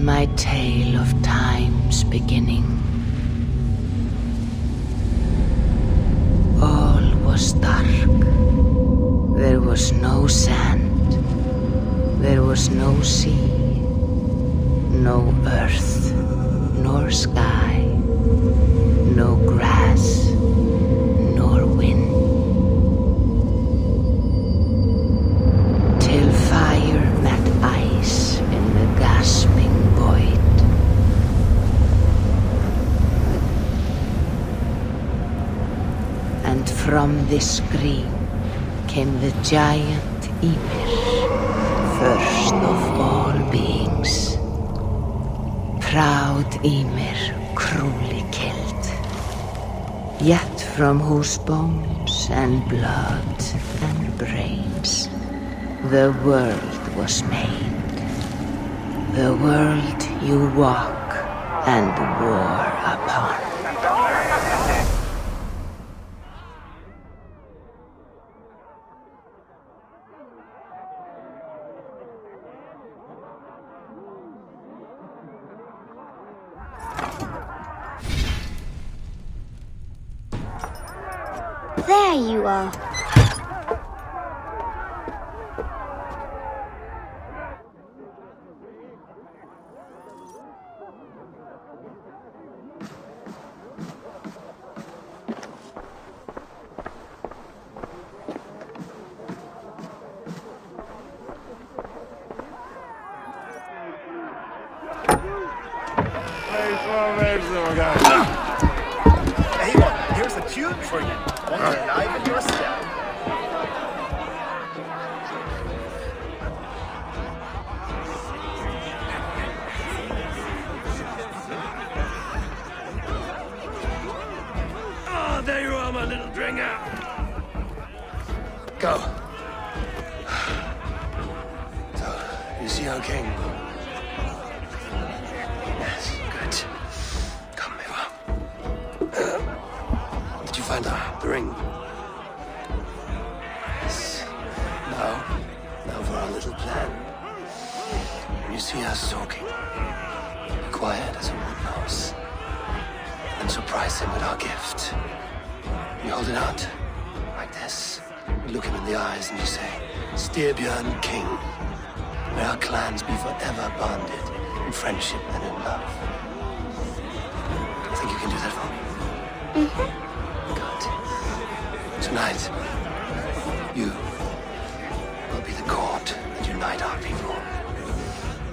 my tale of time's beginning. All was dark. There was no sand. There was no sea. No earth, nor sky. No grass, nor wind. Till fire met ice in the gasping void. And from this scream came the giant Ymir, first of all beings. Proud Ymir, cruelly killed. Yet from whose bones and blood and brains the world was made. The world you walk and war upon. There you are. Eivor, here's a tune for you. Want to enliven your step? Oh, there you are, my little dringer. Go. So, you see our king? Yes, good. Come, Eivor. Did you find the ring? Yes. Now for our little plan. When you see us talking, be quiet as a wood mouse, and surprise him with our gift. You hold it out, like this. You look him in the eyes and you say, Styrbjörn King. May our clans be forever bonded in friendship and in love. Think you can do that for me? Good. Tonight, you will be the cord that unite our people.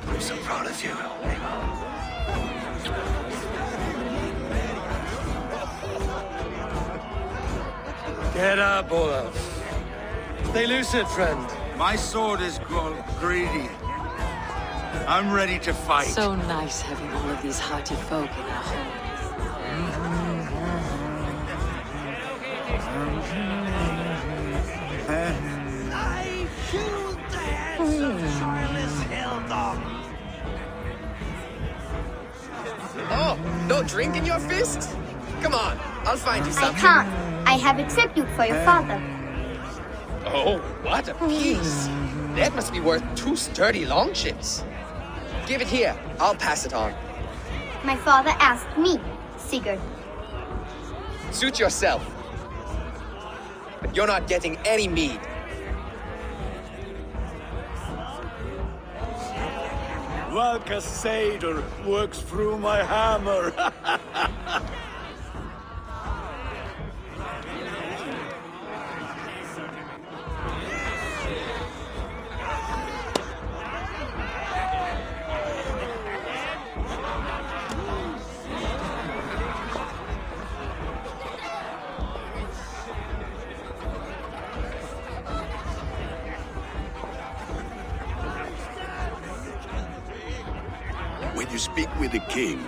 I'm so proud of you, Eivor. Get up, Olaf. Stay lucid, friend. My sword is grown greedy. I'm ready to fight. So nice having all of these hearty folk in our home. Oh, no drink in your fist? Come on, I'll find you I something. can't. I have a tribute for your father. Oh, what a piece. That must be worth 2 sturdy longships. Give it here. I'll pass it on. My father asked me, Sigurd. Suit yourself. But you're not getting any mead. Valka Seder works through my hammer. When you speak with the king,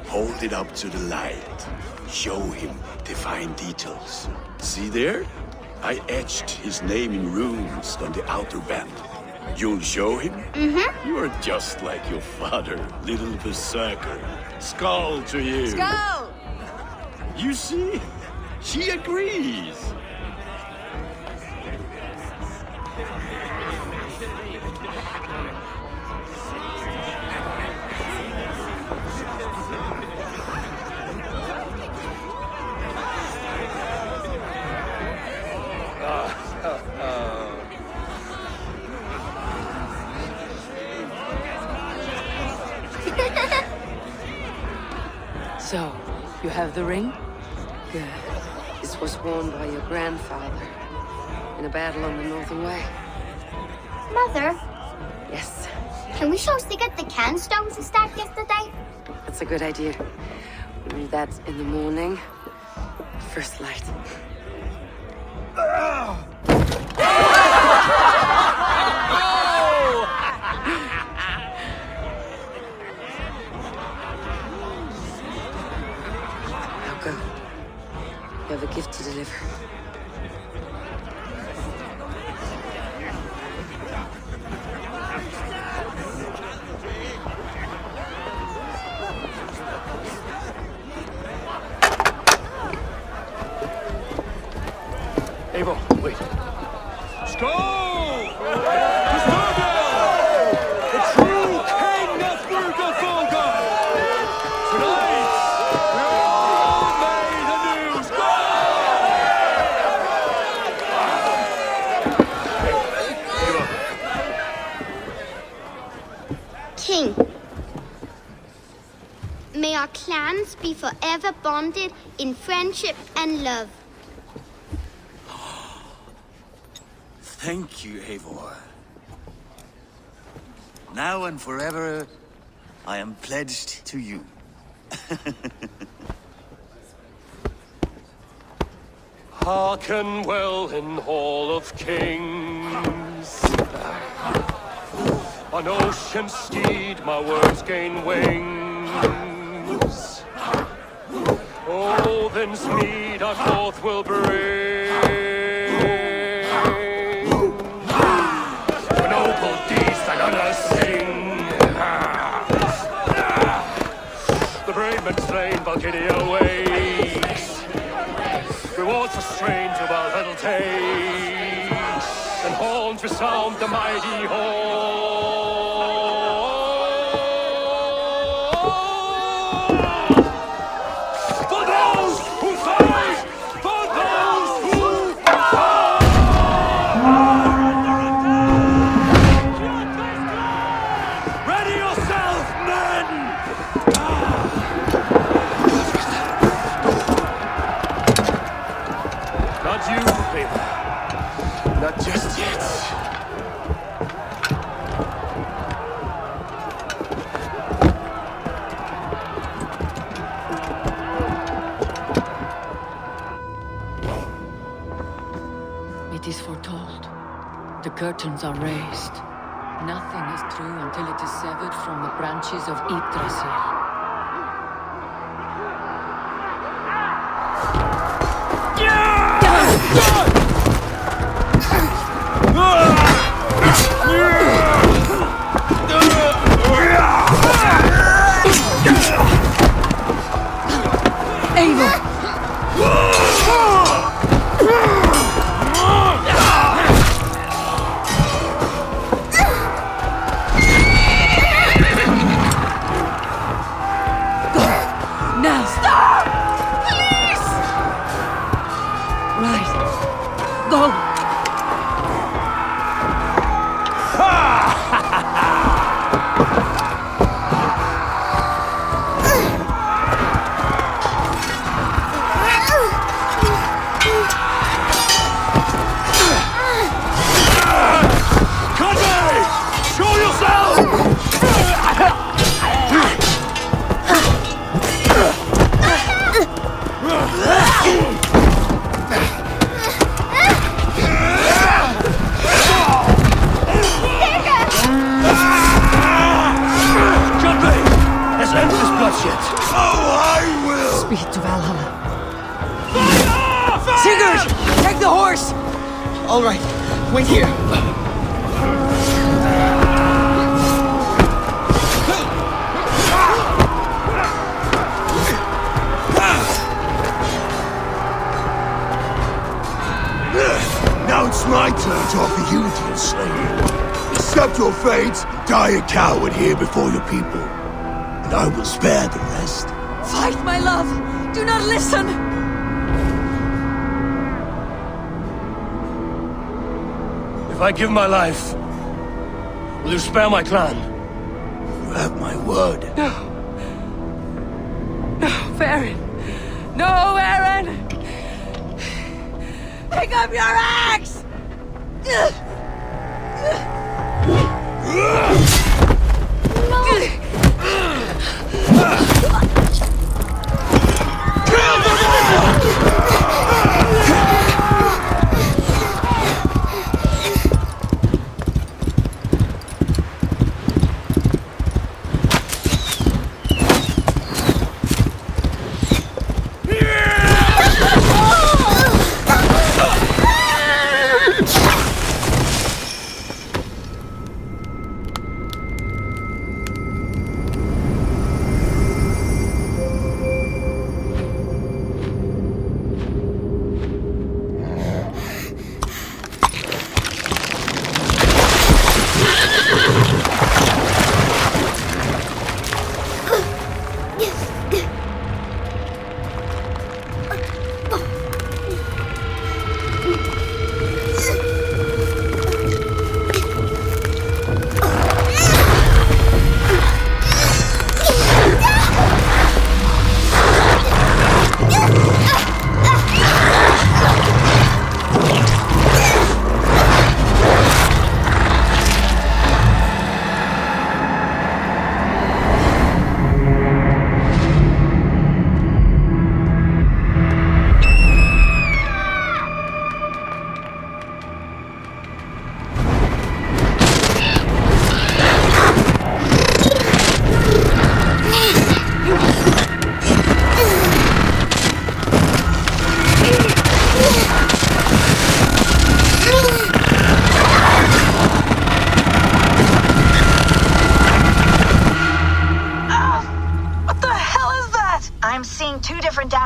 hold it up to the light. Show him the fine details. See there? I etched his name in runes on the outer band. You'll show him? Mm-hmm. You are just like your father, little berserker. Skull to you. Go! You see? She agrees. You have the ring? Good. This was worn by your grandfather in a battle on the Northern Way. Mother, Yes, can we show Sigurd the canstones he stacked yesterday? that's a good idea. We'll do that in the morning. First light. Now go. You have a gift to deliver. Eivor, wait. Skål! To Sturgill! The true king of Burgerfolga! Tonight, we're all made anew! King, may our clans be forever bonded in friendship and love. Thank you, Eivor. Now and forever, I am pledged to you. Hearken well in Hall of Kings. On ocean steed my words gain wings. Odin's mead I forth will bring. For noble deeds that others sing. The brave men slain Valhalla waits. Rewards are strange of our little takes, and horns resound the mighty horn. For those who fight! For those who fight! Ready yourself, men! Not you, Eivor. Not just yet. It is foretold. The curtains are raised. Nothing is true until it is severed from the branches of Yggdrasil. Now! Stop! Please! Right. Go! Conway! Show yourself! Conway! Let's end this bloodshed! Oh, I will! Speed to Valhalla. Sigurd! Take the horse! All right, wait here. Now it's my turn to offer you to enslave. Accept your fate, die a coward here before your people, and I will spare the rest. Fight, my love! Do not listen! If I give my life, will you spare my clan? You have my word. No, Baron. No, Aaron! Pick up your axe!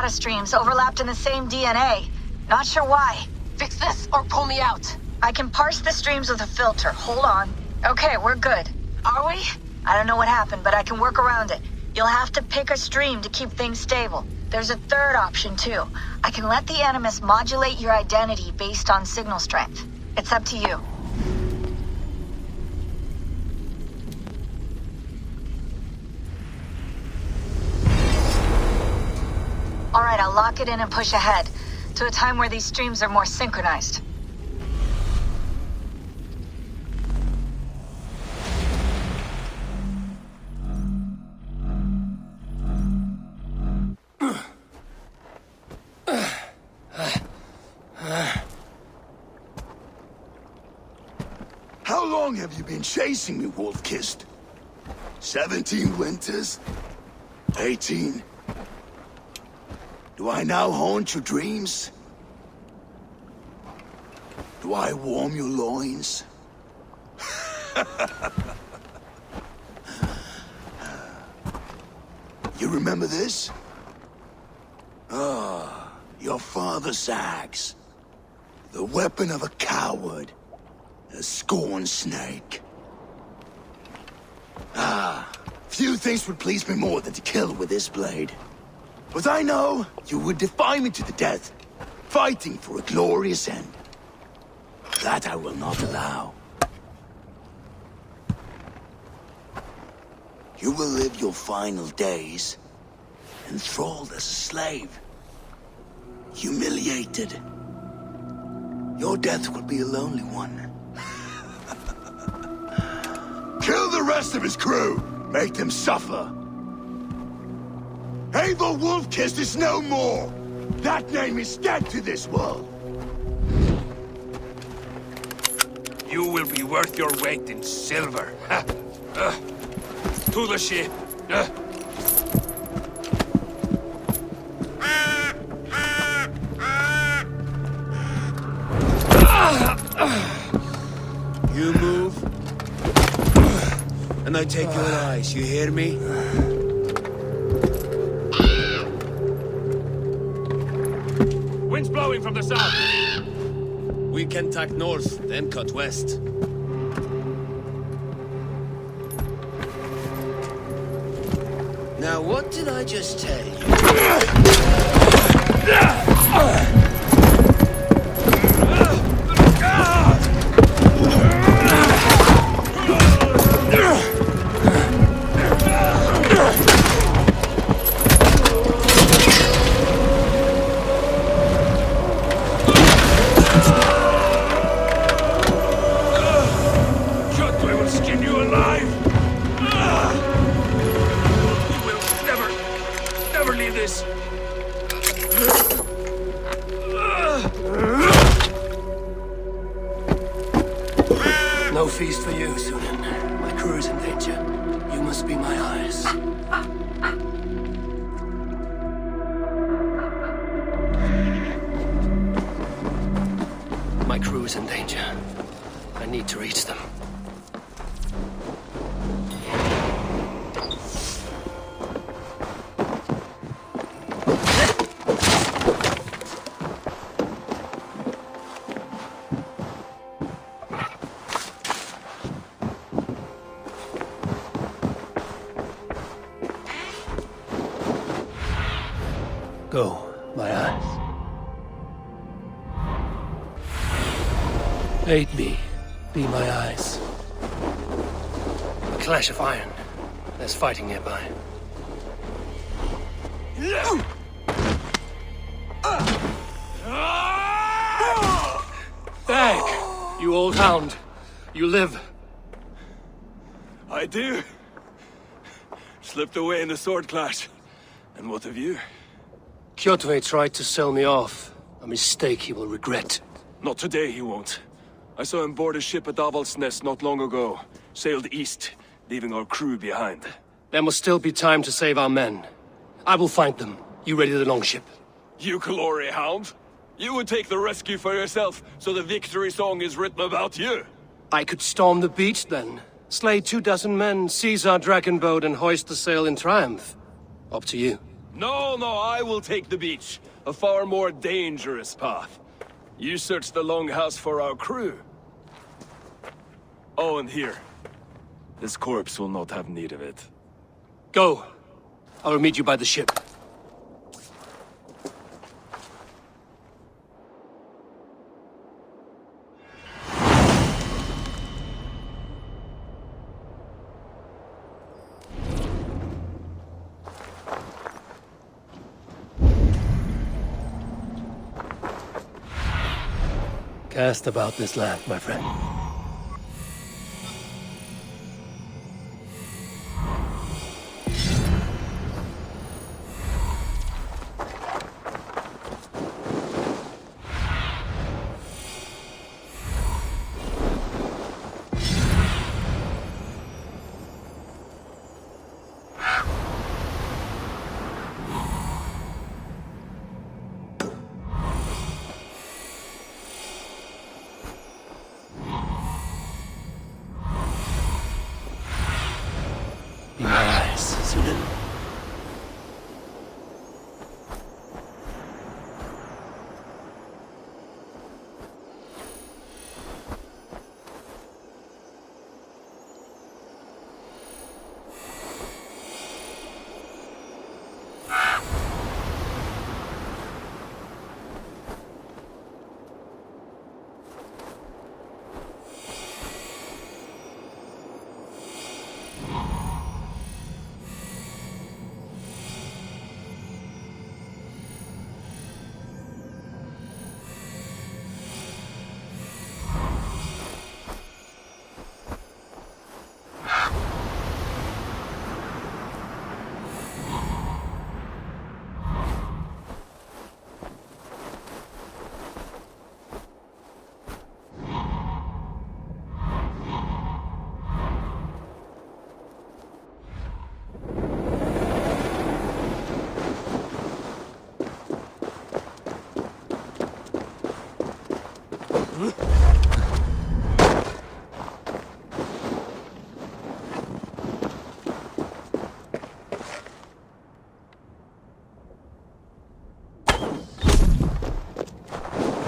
Streams overlapped in the same DNA. Not sure why. Fix this or pull me out. I can parse the streams with a filter. Hold on. Okay, we're good. Are we? I don't know what happened, but I can work around it. You'll have to pick a stream to keep things stable. There's a third option, too. I can let the Animus modulate your identity based on signal strength. It's up to you. Alright, I'll lock it in and push ahead, to a time where these streams are more synchronized. How long have you been chasing me, Wolf-Kissed? 17 winters? 18? Do I now haunt your dreams? Do I warm your loins? You remember this? Ah, your father's axe. The weapon of a coward. A scorn snake. Ah, few things would please me more than to kill with this blade. But I know you would defy me to the death, fighting for a glorious end. That I will not allow. You will live your final days enthralled as a slave, humiliated. Your death will be a lonely one. Kill the rest of his crew! Make them suffer! Eivor Wolf-Kissed is no more! That name is dead to this world! You will be worth your weight in silver. To the ship. You move, and I take your eyes, you hear me? Wind's blowing from the south. We can tack north, then cut west. Now, what did I just tell you? No feast for you, Sunan. My crew is in danger. You must be my eyes. My crew is in danger. I need to reach them. Go, my eyes. Aid me. Be my eyes. A clash of iron. There's fighting nearby. Back, you old hound. You live. I do. Slipped away in the sword clash. And what of you? Kjotve tried to sell me off. A mistake he will regret. Not today, he won't. I saw him board a ship at Avaldsnes not long ago. Sailed east, leaving our crew behind. There must still be time to save our men. I will find them. You ready the longship? You glory hound? You would take the rescue for yourself, so the victory song is written about you. I could storm the beach then. Slay 24 men, seize our dragon boat and hoist the sail in triumph. Up to you. No, I will take the beach. A far more dangerous path. You search the longhouse for our crew. Oh, and here. This corpse will not have need of it. Go. I will meet you by the ship. Cast about this land, my friend. Be my eyes, Sunan.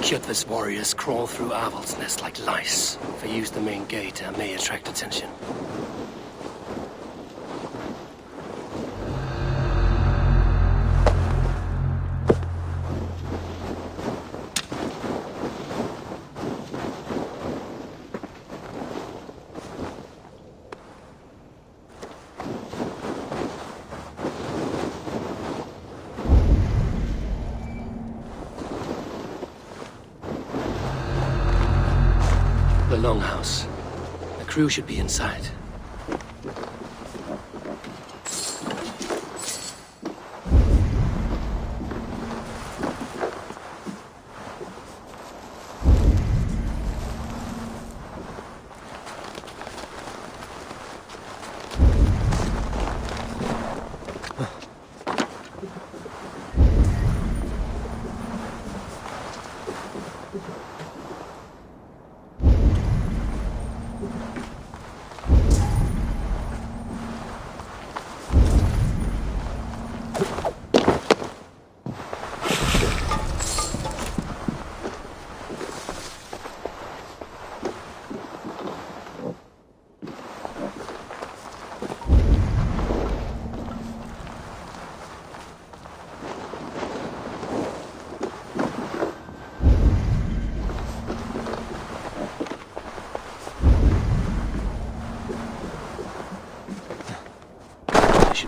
Kjotve's warriors crawl through Avaldsnes like lice. If I use the main gate, I may attract attention. The longhouse. The crew should be inside.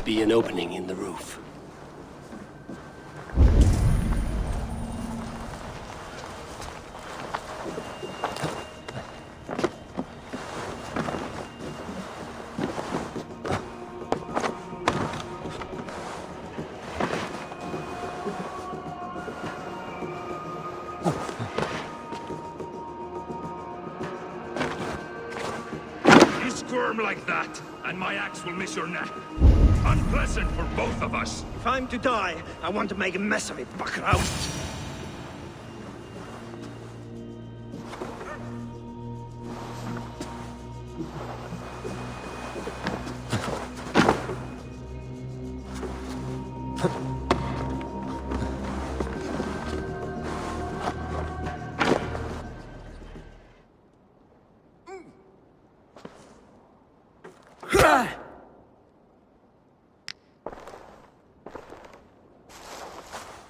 be an opening in the roof. Like that, and my axe will miss your neck. Unpleasant for both of us. If I'm to die, I want to make a mess of it, buckaroo.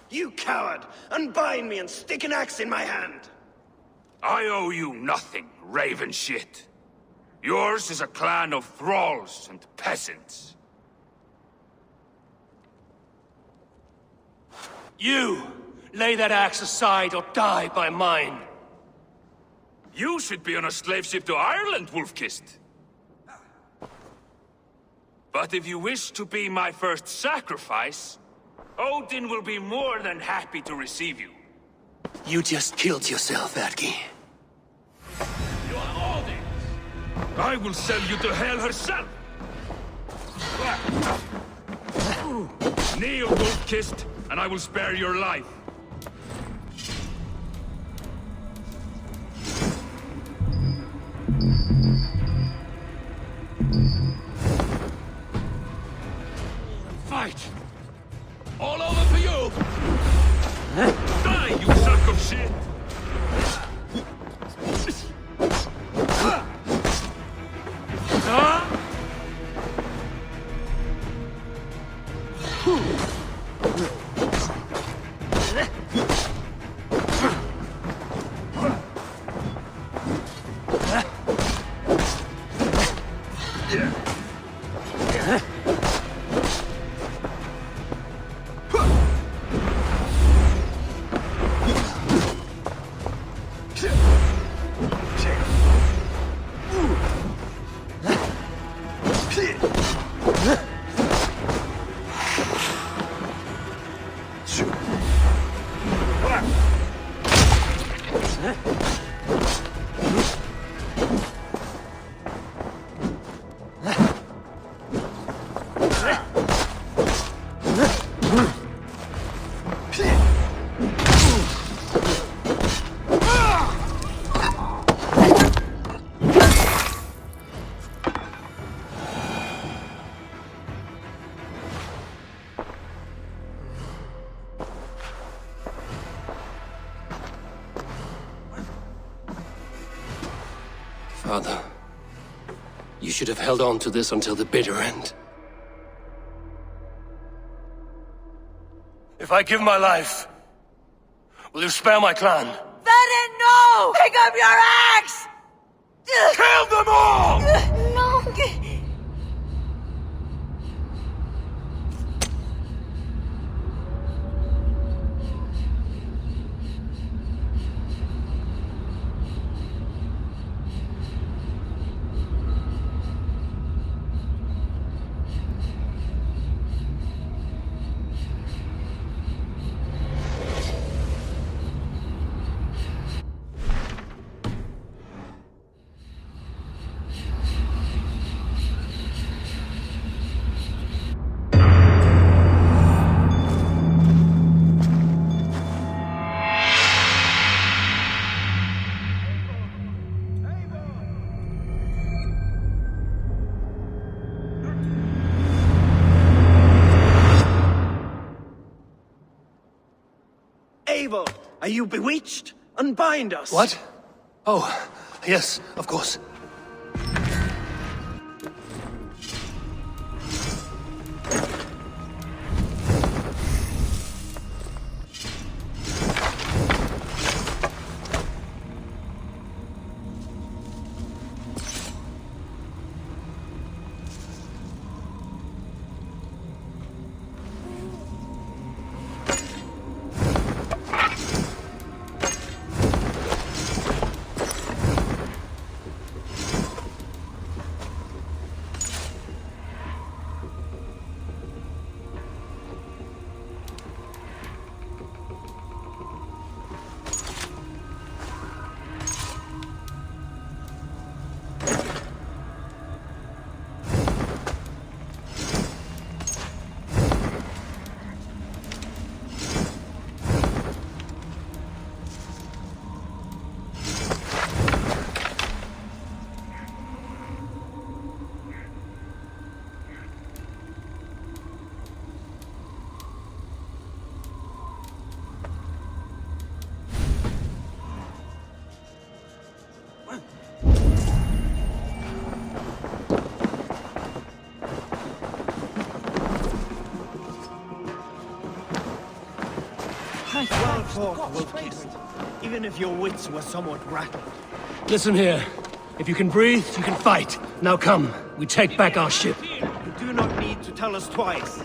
You coward! Unbind me and stick an axe in my hand! I owe you nothing, raven shit. Yours is a clan of thralls and peasants. You! Lay that axe aside or die by mine. You should be on a slave ship to Ireland, Wolf-Kissed. But if you wish to be my first sacrifice, Odin will be more than happy to receive you. You just killed yourself, Adki. You are Odin! I will sell you to Hel herself! Kneel, Wolf-Kissed, and I will spare your life. Fight! All over for you! Die, you sack of shit! Father, you should have held on to this until the bitter end. If I give my life, will you spare my clan? Verin, no! Pick up your axe! Kill them all! No! Eivor, are you bewitched? Unbind us! What? Oh, yes, of course. Our fort will keep it, even if your wits were somewhat rattled. Listen here. If you can breathe, you can fight. Now come, we take back our ship. You do not need to tell us twice.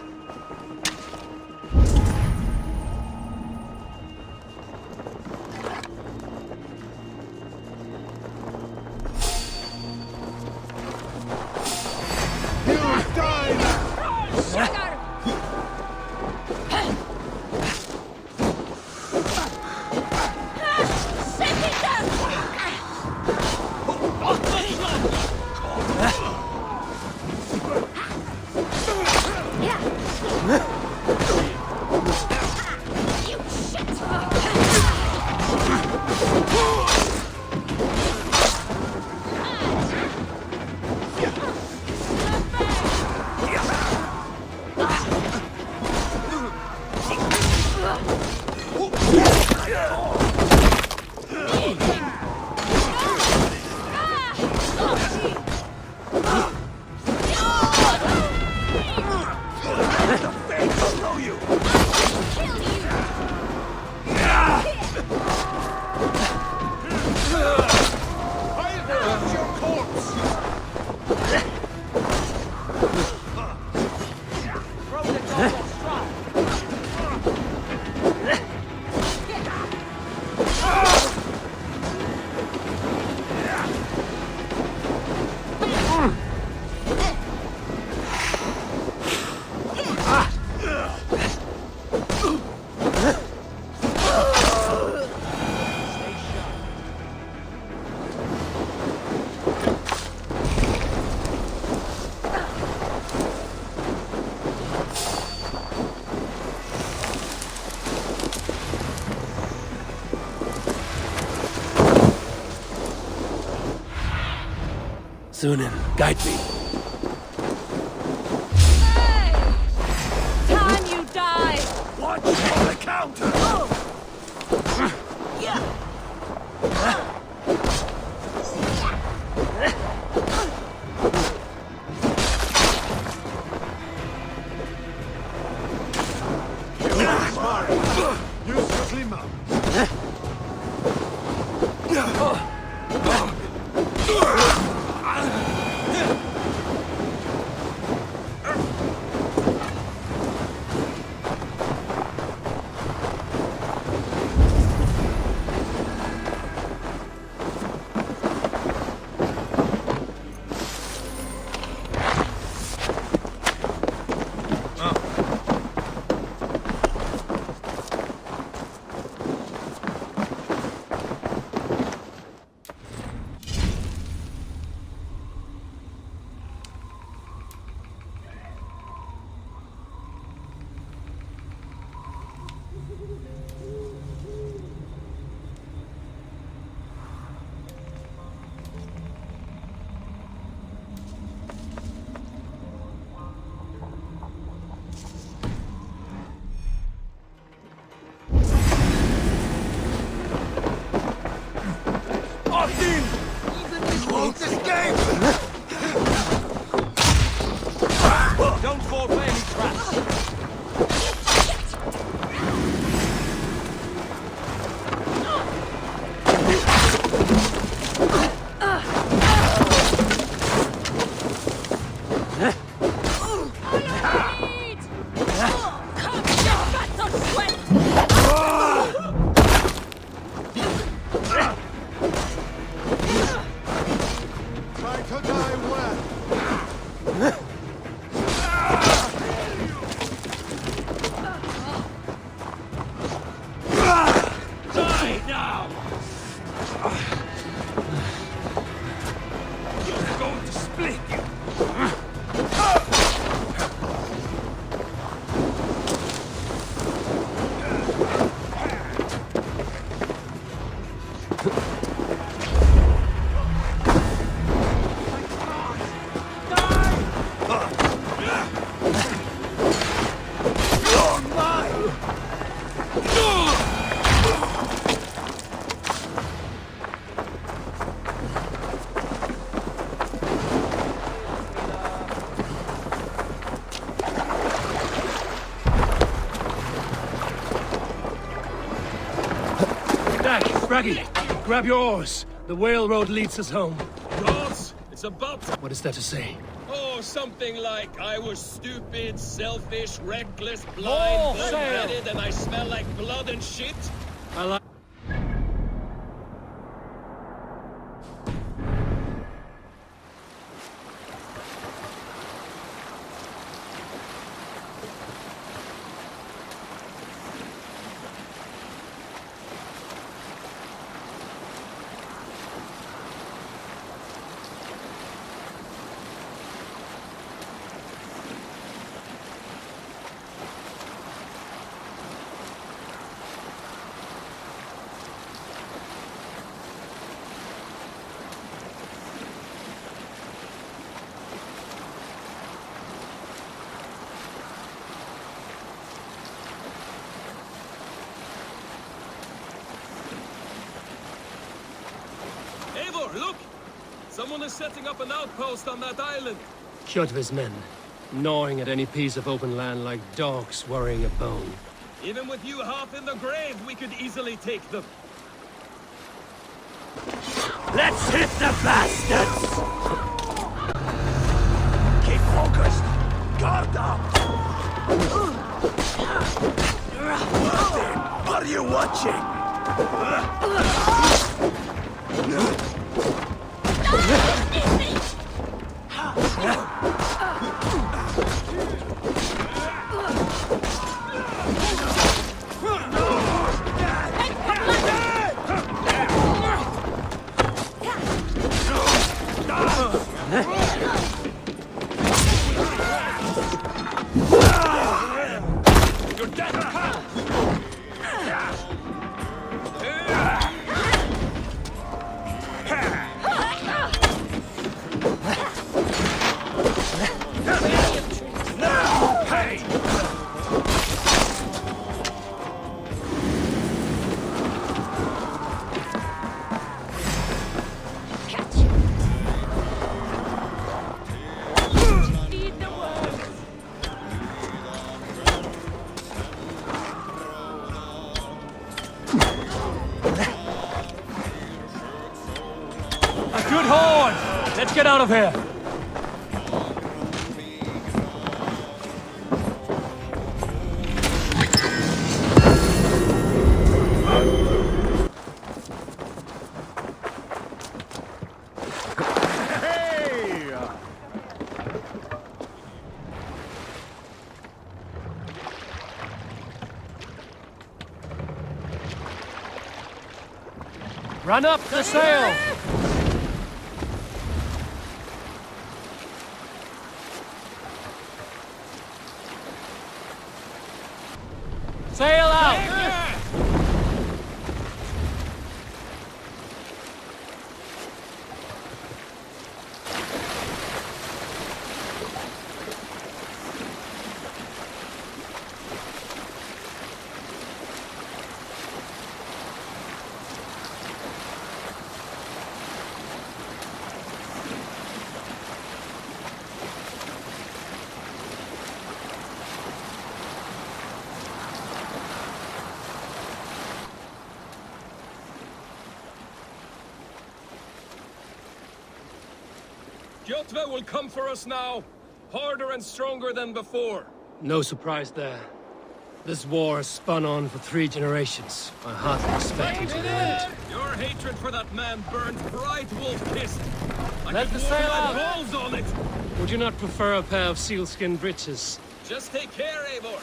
Sunan, guide me. Hey! Time you die! Watch for the counter! Dak, Raggy, grab your oars. The whale road leads us home. Ross, it's about... What is that to say? Oh, something like, I was stupid, selfish, reckless, blind, bull-headed, and I smell like blood and shit. I like... Eivor, look! Someone is setting up an outpost on that island. Kjotve's men, gnawing at any piece of open land like dogs worrying a bone. Even with you half in the grave, we could easily take them. Let's hit the bastards! Keep focused! Guard up! Are you watching? Good horn! Let's get out of here! Run up the sail! Sail out! Kjotve will come for us now, harder and stronger than before. No surprise there. This war has spun on for 3 generations. I hardly expect him to relent. Your hatred for that man burns bright wolf-kissed. Let the sail out! Balls on it! Would you not prefer a pair of sealskin breeches? Just take care, Eivor.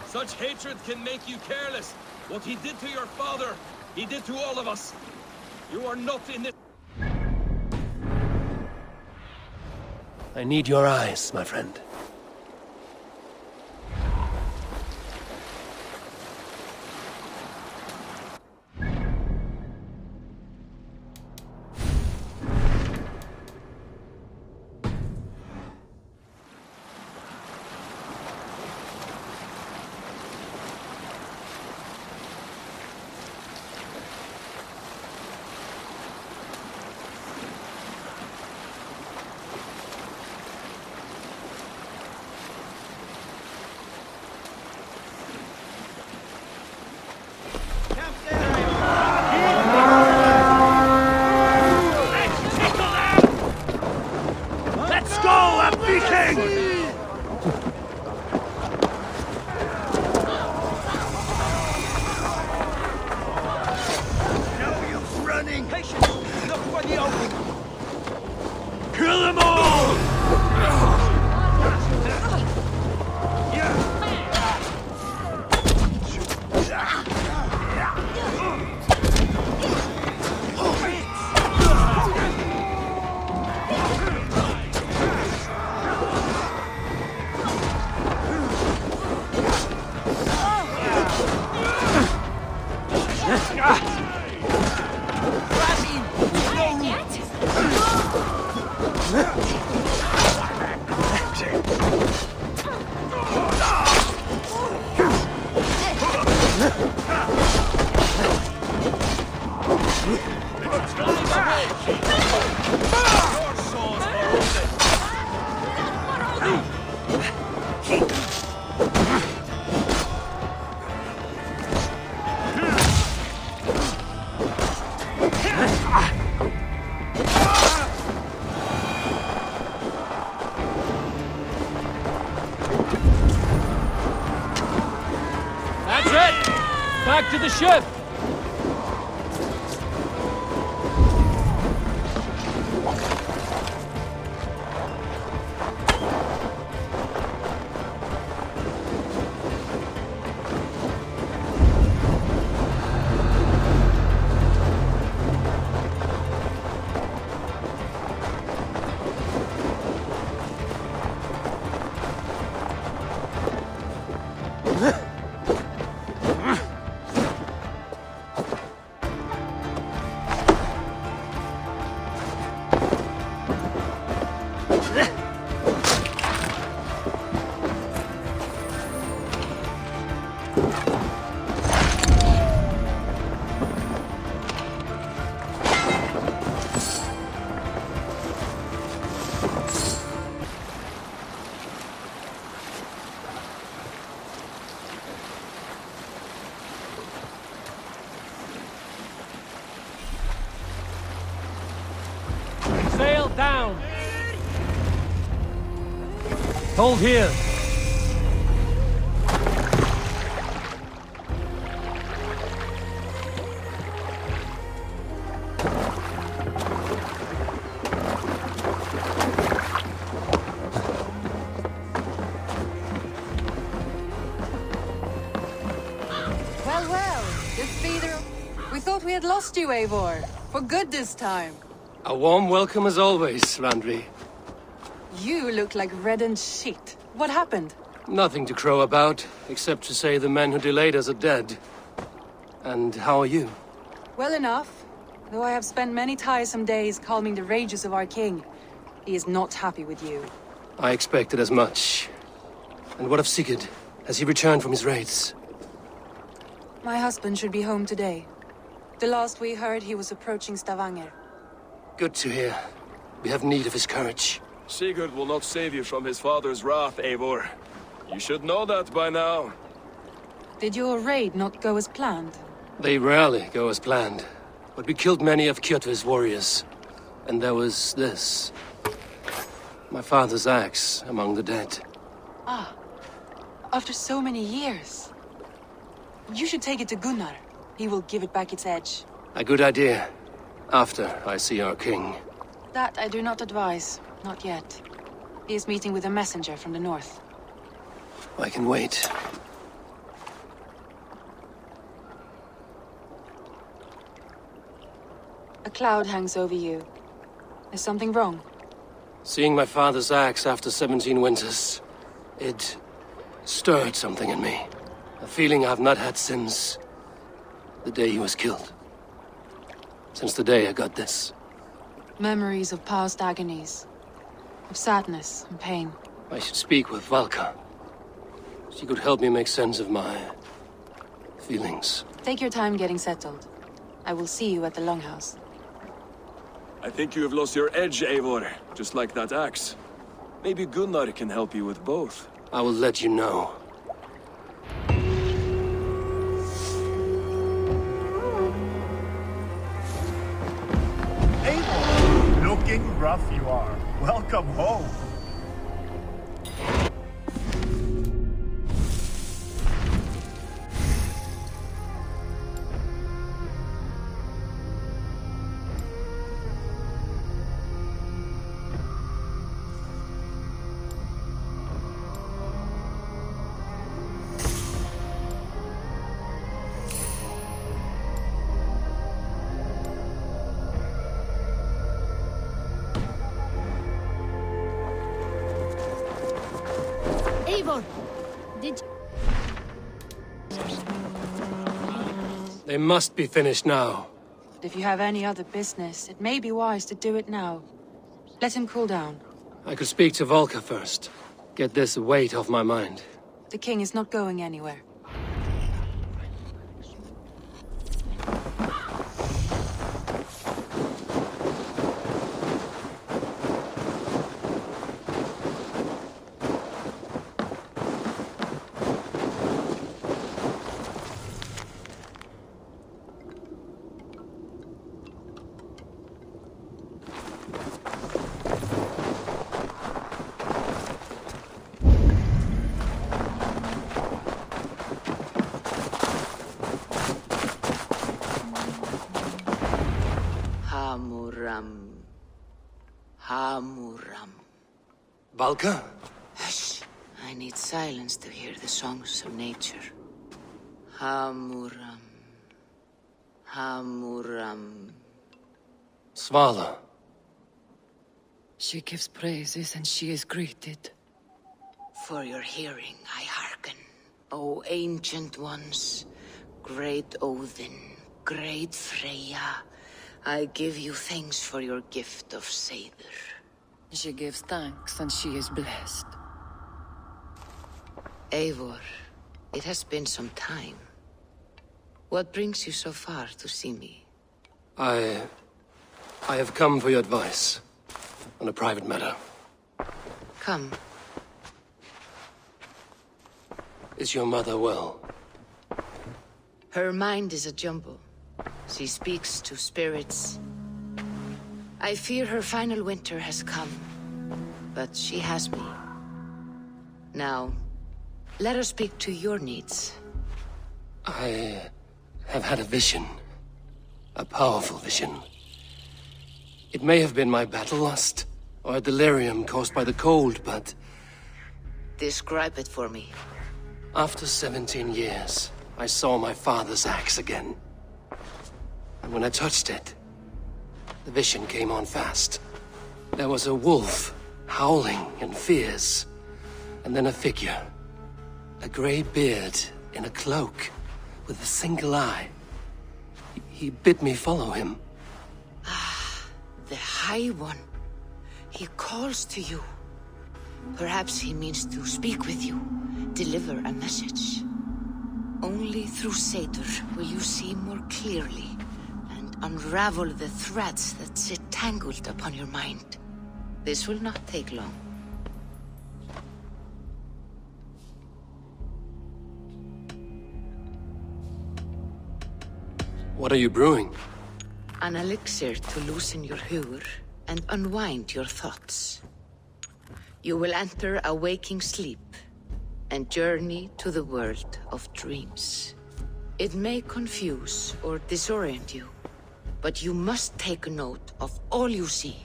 Such hatred can make you careless. What he did to your father, he did to all of us. You are not in it. I need your eyes, my friend. That's it! Back to the ship! Sail down! Hold here! Well, good feeder. We thought we had lost you, Eivor. For good this time. A warm welcome as always, Randvi. You look like reddened shit. What happened? Nothing to crow about, except to say the men who delayed us are dead. And how are you? Well enough. Though I have spent many tiresome days calming the rages of our king. He is not happy with you. I expected as much. And what of Sigurd? Has he returned from his raids? My husband should be home today. The last we heard, he was approaching Stavanger. Good to hear. We have need of his courage. Sigurd will not save you from his father's wrath, Eivor. You should know that by now. Did your raid not go as planned? They rarely go as planned. But we killed many of Kjotve's warriors. And there was this. My father's axe among the dead. Ah. After so many years. You should take it to Gunnar. He will give it back its edge. A good idea. After I see our king. That I do not advise. Not yet. He is meeting with a messenger from the north. I can wait. A cloud hangs over you. Is something wrong? Seeing my father's axe after 17 winters, it stirred something in me. A feeling I've not had since the day he was killed. Since the day I got this. Memories of past agonies. Of sadness and pain. I should speak with Valka. She could help me make sense of my feelings. Take your time getting settled. I will see you at the Longhouse. I think you have lost your edge, Eivor, just like that axe. Maybe Gunnar can help you with both. I will let you know. Eivor, looking rough you are. Welcome home. They must be finished now. But if you have any other business, it may be wise to do it now. Let him cool down. I could speak to Volker first. Get this weight off my mind. The king is not going anywhere. Hamuram. Valka? Hush. I need silence to hear the songs of nature. Hamuram. Hamuram. Svala. She gives praises and she is greeted. For your hearing I hearken, O ancient ones, great Odin, great Freyja. I give you thanks for your gift of Seiður. She gives thanks and she is blessed. Eivor, it has been some time. What brings you so far to see me? I have come for your advice on a private matter. Come. Is your mother well? Her mind is a jumble. She speaks to spirits. I fear her final winter has come, but she has me. Now, let her speak to your needs. I have had a vision. A powerful vision. It may have been my battle lust, or a delirium caused by the cold, but... Describe it for me. After 17 years, I saw my father's axe again. And when I touched it, the vision came on fast. There was a wolf, howling and fierce, and then a figure. A grey beard in a cloak, with a single eye. He bid me follow him. Ah, the High One. He calls to you. Perhaps he means to speak with you, deliver a message. Only through Seiður will you see more clearly and unravel the threads that sit tangled upon your mind. This will not take long. What are you brewing? An elixir to loosen your hugur and unwind your thoughts. You will enter a waking sleep and journey to the world of dreams. It may confuse or disorient you, but you must take note of all you see.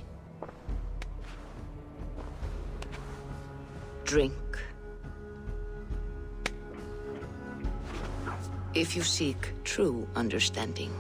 Drink. If you seek true understanding.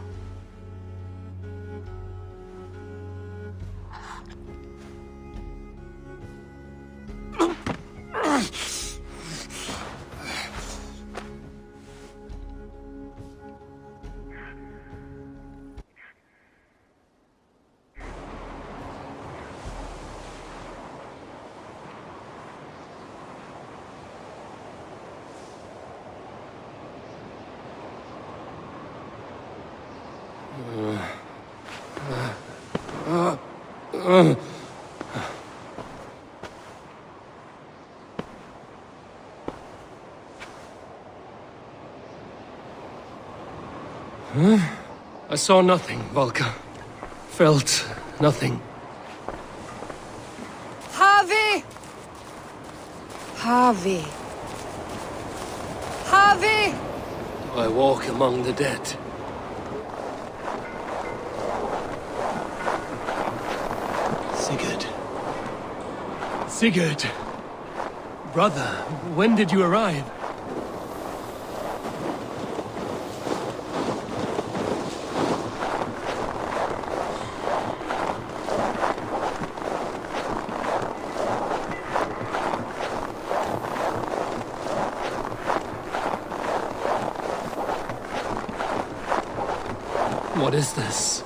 I saw nothing, Valka. Felt nothing. Havi! Havi! Havi! I walk among the dead. Sigurd. Sigurd! Brother, when did you arrive? What is this?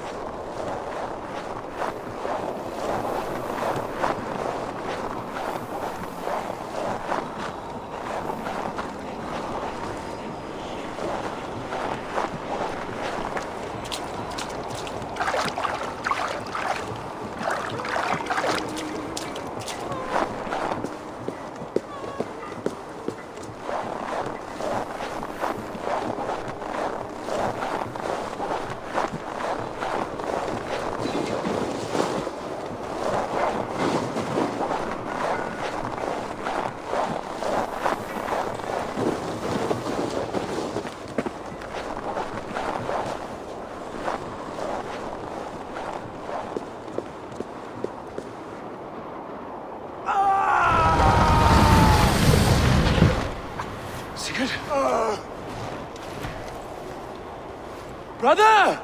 Brother!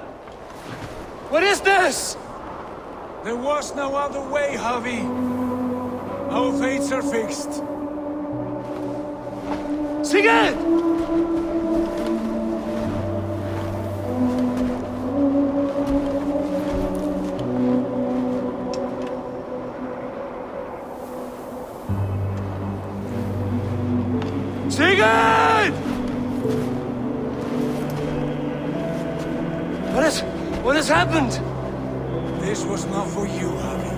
What is this? There was no other way, Harvey. Our fates are fixed. Sigurd! Sigurd! What has happened? This was not for you, Harvey.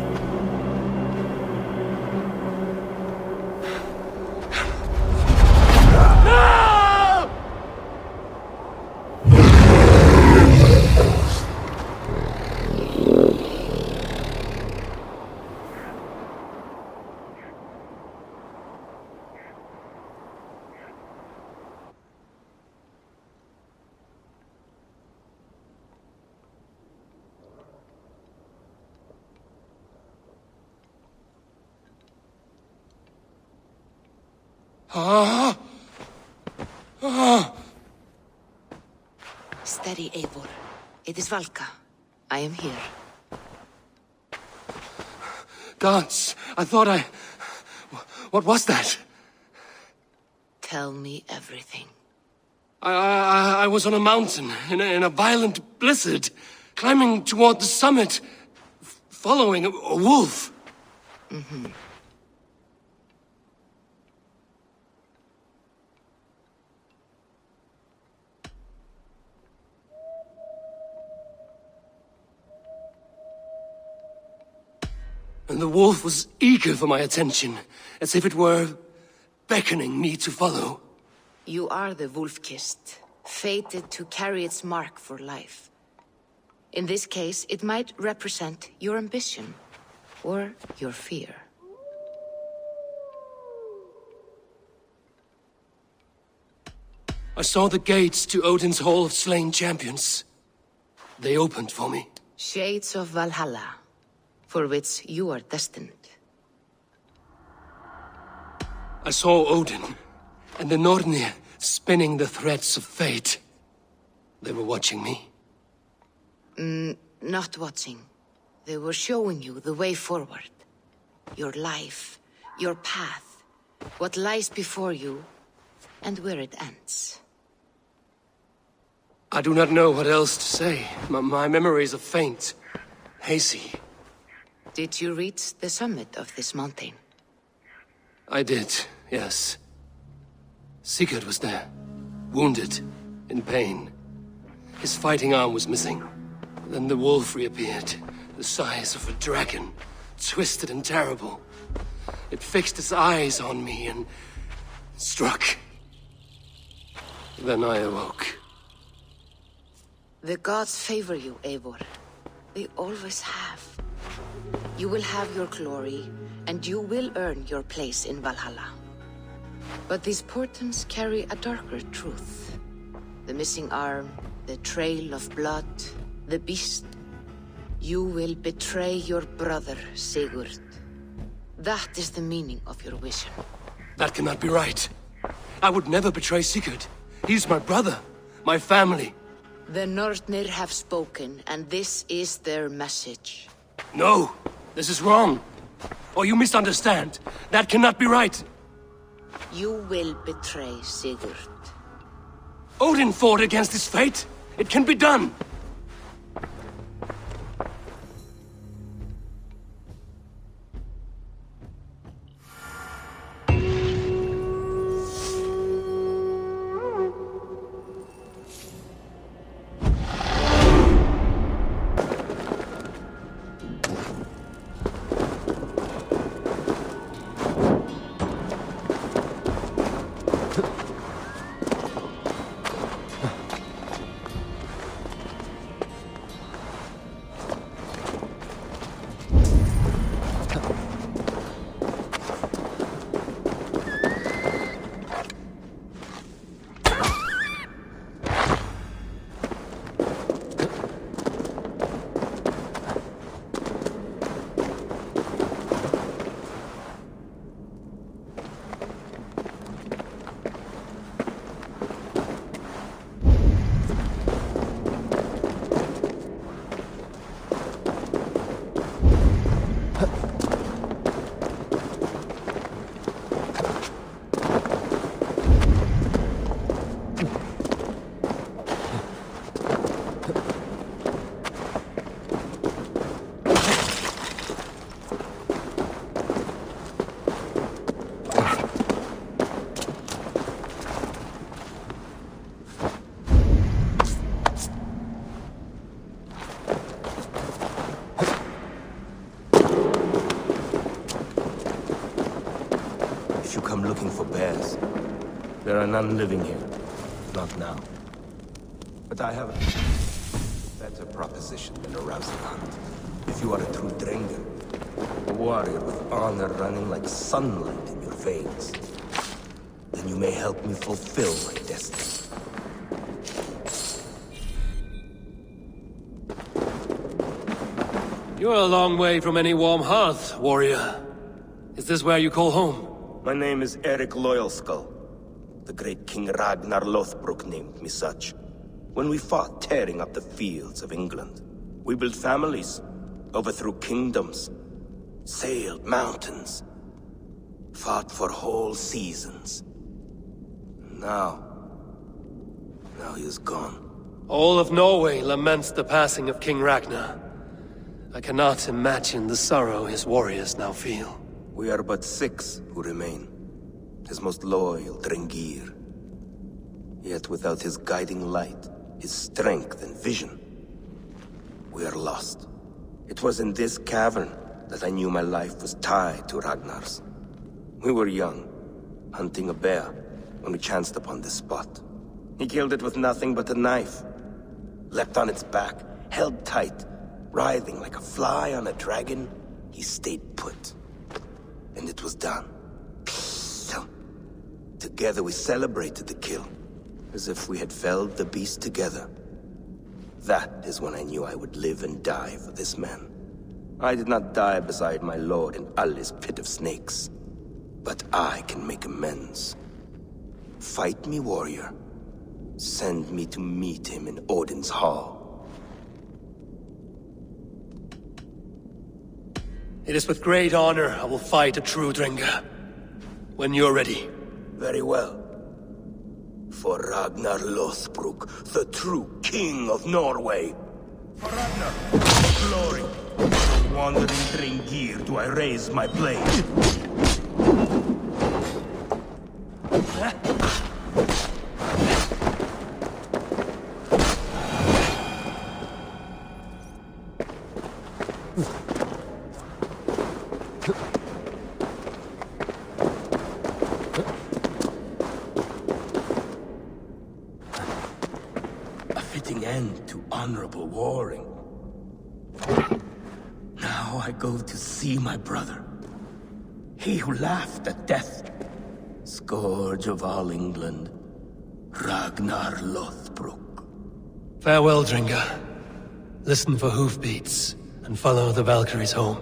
No! Steady, Eivor. It is Valka. I am here. Gods, I thought What was that? Tell me everything. I was on a mountain in a violent blizzard, climbing toward the summit, following a wolf. Mm-hmm. And the wolf was eager for my attention, as if it were beckoning me to follow. You are the wolf-kissed, fated to carry its mark for life. In this case, it might represent your ambition, or your fear. I saw the gates to Odin's Hall of Slain Champions. They opened for me. Shades of Valhalla, for which you are destined. I saw Odin and the Nornir spinning the threads of fate. They were watching me. Not watching. They were showing you the way forward. Your life, your path, what lies before you, and where it ends. I do not know what else to say. My memories are faint, hazy. Did you reach the summit of this mountain? I did, yes. Sigurd was there, wounded, in pain. His fighting arm was missing. Then the wolf reappeared, the size of a dragon, twisted and terrible. It fixed its eyes on me and struck. Then I awoke. The gods favor you, Eivor. They always have. You will have your glory, and you will earn your place in Valhalla. But these portents carry a darker truth. The missing arm, the trail of blood, the beast. You will betray your brother, Sigurd. That is the meaning of your vision. That cannot be right. I would never betray Sigurd. He's my brother, my family. The Nornir have spoken, and this is their message. No, this is wrong. Or you misunderstand. That cannot be right. You will betray Sigurd. Odin fought against his fate. It can be done. I'm looking for bears. There are none living here. Not now. But I have a better proposition than a rousing hunt. If you are a true Drengr, a warrior with honor running like sunlight in your veins, then you may help me fulfill my destiny. You're a long way from any warm hearth, warrior. Is this where you call home? My name is Eric Loyalskull. The great King Ragnar Lothbrok named me such. When we fought tearing up the fields of England, we built families, overthrew kingdoms, sailed mountains, fought for whole seasons. Now he is gone. All of Norway laments the passing of King Ragnar. I cannot imagine the sorrow his warriors now feel. We are but 6 who remain. His most loyal Drengir. Yet without his guiding light, his strength and vision, we are lost. It was in this cavern that I knew my life was tied to Ragnar's. We were young, hunting a bear, when we chanced upon this spot. He killed it with nothing but a knife. Leapt on its back, held tight, writhing like a fly on a dragon. He stayed put. And it was done. Together we celebrated the kill, as if we had felled the beast together. That is when I knew I would live and die for this man. I did not die beside my lord in Ali's pit of snakes. But I can make amends. Fight me, warrior. Send me to meet him in Odin's hall. It is with great honor I will fight a true Drengr. When you're ready. Very well. For Ragnar Lothbrok, the true king of Norway. For Ragnar, for glory, for wandering Drengir do I raise my blade. End to honorable warring. Now I go to see my brother. He who laughed at death. Scourge of all England. Ragnar Lothbrok. Farewell, Drengr. Listen for hoofbeats, and follow the Valkyries home.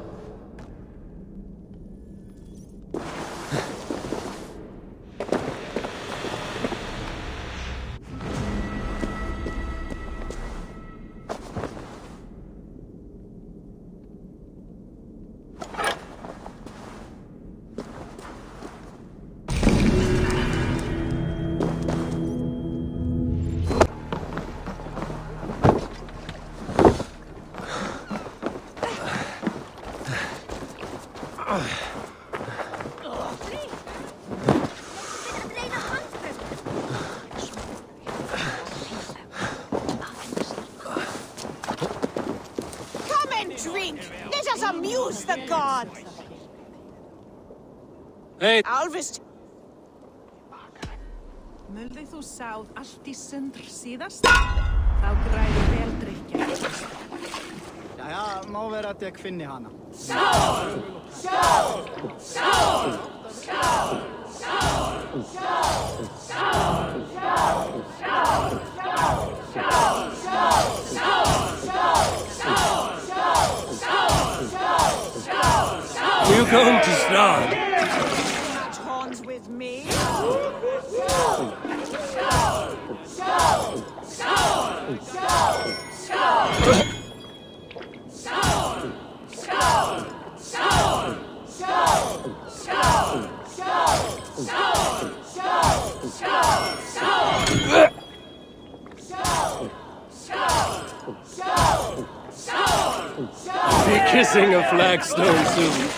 Amuse the god! Hey! Alvist! Mulði þú sáð allt í sundr síðast? Þá græði vel drykja. Jæja, má vera að ég finni hana. Skál! Skál! Skál! Skál! Skál! Skál! Skál! Skál! Skál! Are you going to start? Match horns with me? Be kissing a flagstone soon.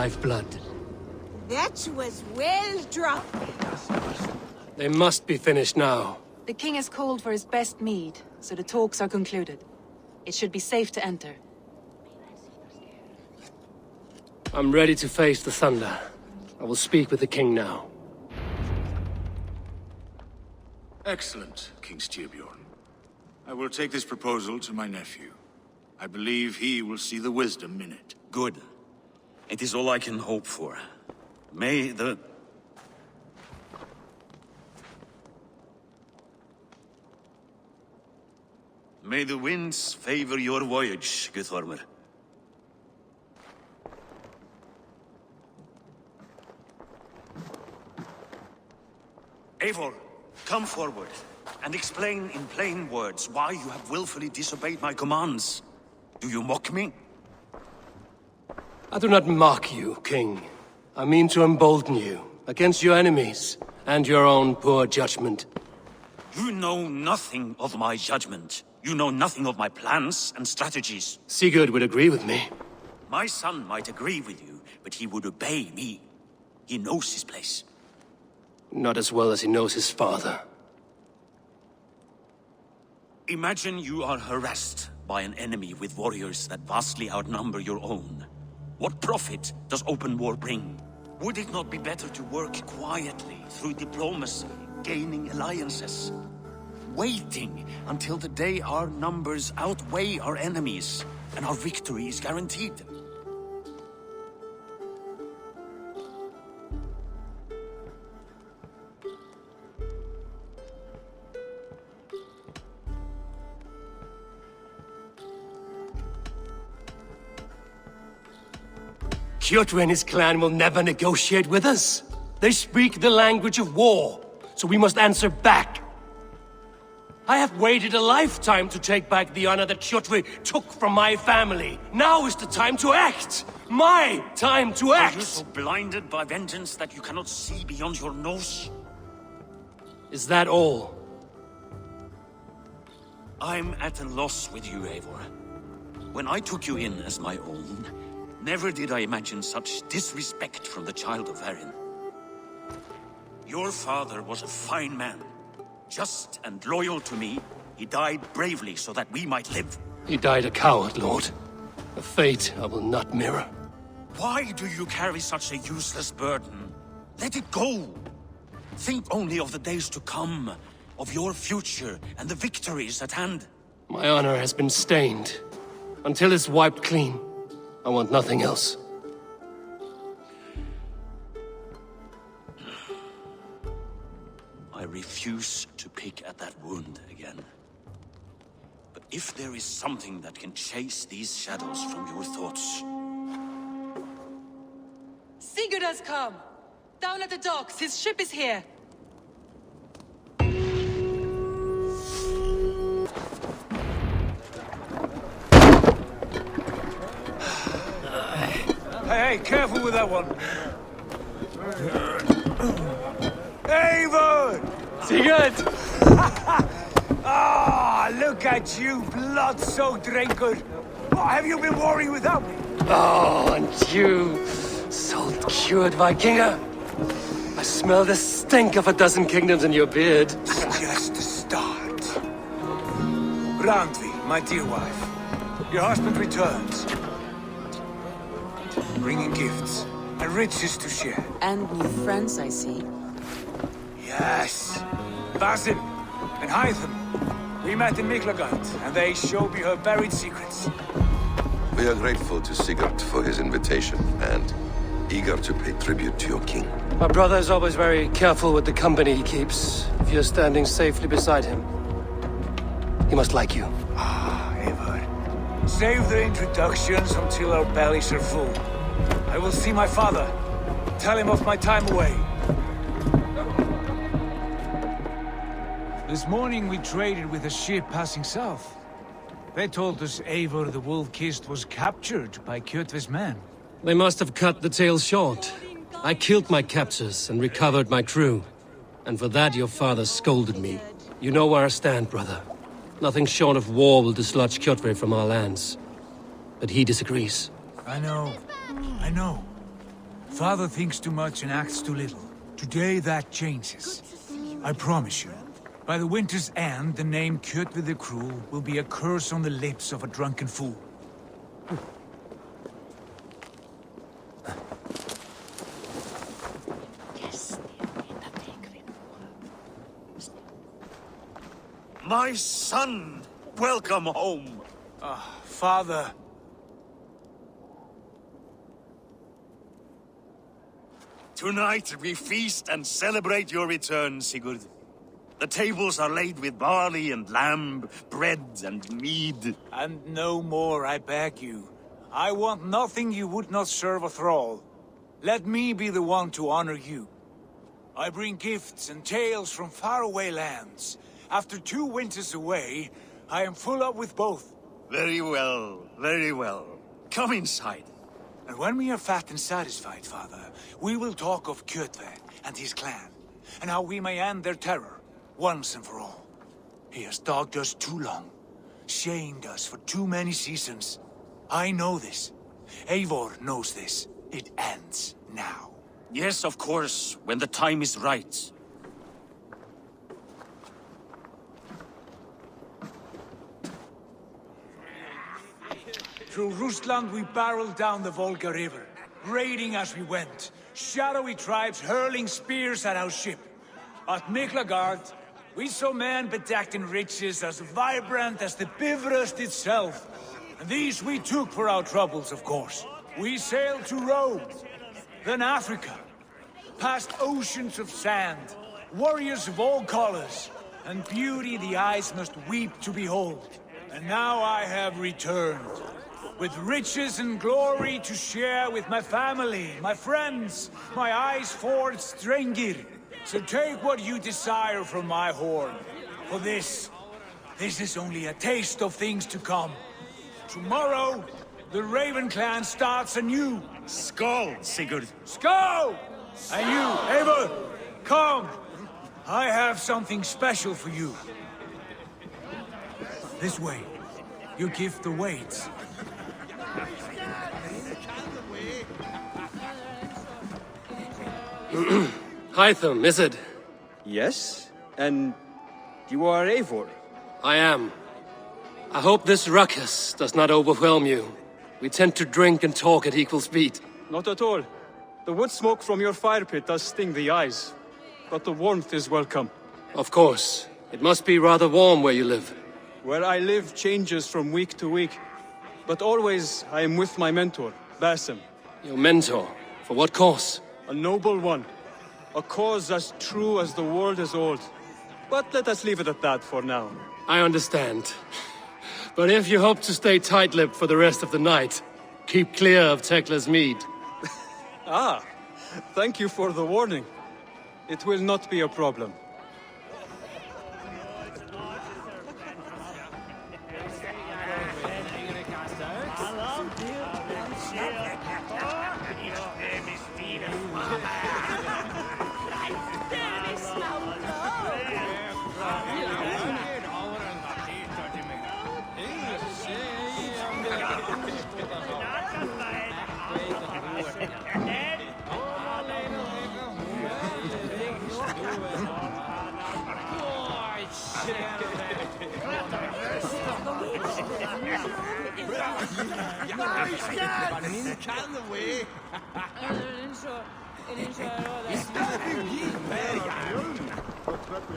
lifeblood. That was well drawn. They must be finished now. The king has called for his best mead, so the talks are concluded. It should be safe to enter. I'm ready to face the thunder. I will speak with the king now. Excellent, King Styrbjorn. I will take this proposal to my nephew. I believe he will see the wisdom in it. Good. It is all I can hope for. May the... May the winds favor your voyage, Guthormr. Eivor, come forward, and explain in plain words why you have willfully disobeyed my commands. Do you mock me? I do not mock you, King. I mean to embolden you against your enemies and your own poor judgment. You know nothing of my judgment. You know nothing of my plans and strategies. Sigurd would agree with me. My son might agree with you, but he would obey me. He knows his place. Not as well as he knows his father. Imagine you are harassed by an enemy with warriors that vastly outnumber your own. What profit does open war bring? Would it not be better to work quietly through diplomacy, gaining alliances? Waiting until the day our numbers outweigh our enemies and our victory is guaranteed. Kjotve and his clan will never negotiate with us. They speak the language of war, so we must answer back. I have waited a lifetime to take back the honor that Kjotve took from my family. Now is the time to act! My time to act! Are you so blinded by vengeance that you cannot see beyond your nose? Is that all? I'm at a loss with you, Eivor. When I took you in as my own, never did I imagine such disrespect from the child of Varin. Your father was a fine man. Just and loyal to me, he died bravely so that we might live. He died a coward, Lord. A fate I will not mirror. Why do you carry such a useless burden? Let it go! Think only of the days to come, of your future and the victories at hand. My honor has been stained. Until it's wiped clean, I want nothing else. I refuse to pick at that wound again. But if there is something that can chase these shadows from your thoughts... Sigurd has come! Down at the docks, his ship is here! Hey, careful with that one. Eivor! Sigurd! Ah, look at you, blood-soaked drinker. What have you been worrying without me? Oh, and you, salt-cured Vikinger. I smell the stink of a dozen kingdoms in your beard. It's just the start. Randvi, my dear wife, your husband returns. Bringing gifts and riches to share. And new friends, I see. Yes. Basin and Hytham. We met in Miklagard, and they showed me her buried secrets. We are grateful to Sigurd for his invitation, and eager to pay tribute to your king. My brother is always very careful with the company he keeps. If you're standing safely beside him, he must like you. Ah, Eivor. Save the introductions until our bellies are full. I will see my father. Tell him of my time away. This morning we traded with a ship passing south. They told us Eivor the Wolf-Kissed was captured by Kjotve's men. They must have cut the tale short. I killed my captors and recovered my crew. And for that your father scolded me. You know where I stand, brother. Nothing short of war will dislodge Kjotve from our lands. But he disagrees. I know. Father thinks too much and acts too little. Today that changes. I promise you. By the winter's end, the name Kjot with the Cruel will be a curse on the lips of a drunken fool. My son! Welcome home! Father. Tonight we feast and celebrate your return, Sigurd. The tables are laid with barley and lamb, bread and mead. And no more, I beg you. I want nothing you would not serve a thrall. Let me be the one to honor you. I bring gifts and tales from faraway lands. After 2 winters away, I am full up with both. Very well, very well. Come inside. And when we are fat and satisfied, Father, we will talk of Kjotve and his clan, and how we may end their terror, once and for all. He has dogged us too long, shamed us for too many seasons. I know this. Eivor knows this. It ends now. Yes, of course, when the time is right. Through Rusland we barreled down the Volga River, raiding as we went. Shadowy tribes hurling spears at our ship. At Miklagard, we saw men bedecked in riches as vibrant as the Bifrost itself. And these we took for our troubles, of course. We sailed to Rome, then Africa, past oceans of sand, warriors of all colors, and beauty the eyes must weep to behold. And now I have returned, with riches and glory to share with my family, my friends, my eyes-forged Strengir. So take what you desire from my horn. For this is only a taste of things to come. Tomorrow, the Raven clan starts anew. Skål, Sigurd. Skål! And you, Eivor, come. I have something special for you. This way. Your gift awaits. Hytham, is it? Yes? And you are Eivor? I am. I hope this ruckus does not overwhelm you. We tend to drink and talk at equal speed. Not at all. The wood smoke from your fire pit does sting the eyes, but the warmth is welcome. Of course. It must be rather warm where you live. Where I live changes from week to week, but always I am with my mentor, Basim. Your mentor? For what cause? A noble one. A cause as true as the world is old. But let us leave it at that for now. I understand. But if you hope to stay tight-lipped for the rest of the night, keep clear of Tekla's mead. Ah, thank you for the warning. It will not be a problem.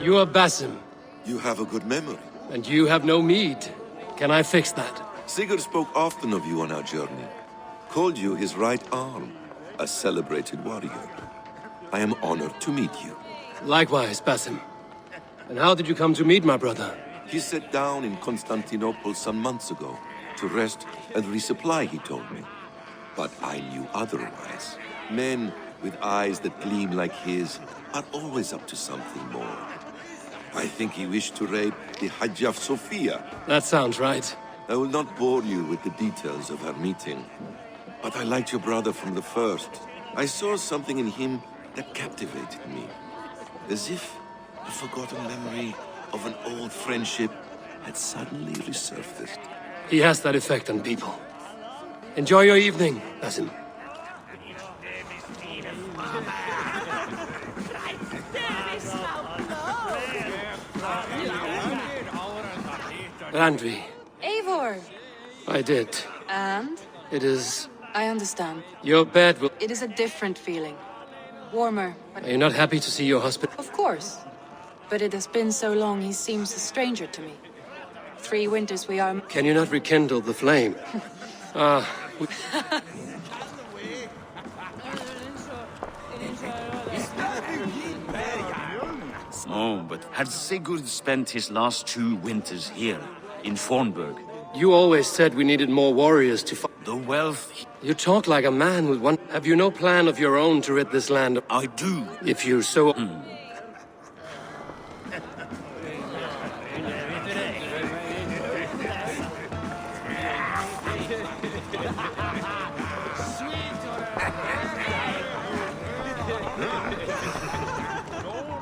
You are Basim. You have a good memory. And you have no mead. Can I fix that? Sigurd spoke often of you on our journey. Called you his right arm, a celebrated warrior. I am honored to meet you. Likewise, Basim. And how did you come to meet my brother? He sat down in Constantinople some months ago to rest and resupply, he told me. But I knew otherwise. Men with eyes that gleam like his are always up to something more. I think he wished to raid the Hagia Sophia. That sounds right. I will not bore you with the details of our meeting. But I liked your brother from the first. I saw something in him that captivated me. As if a forgotten memory of an old friendship had suddenly resurfaced. He has that effect on people. Enjoy your evening, Basim. Randvi, Eivor! I did. And? It is... I understand. Your bed will... It is a different feeling. Warmer, but... Are you not happy to see your husband? Of course. But it has been so long he seems a stranger to me. 3 winters we are... Can you not rekindle the flame? Oh, but had Sigurd spent his last 2 winters here, in Fornburg? You always said we needed more warriors to fight. The wealth... You talk like a man with one... Have you no plan of your own to rid this land? I do. If you so...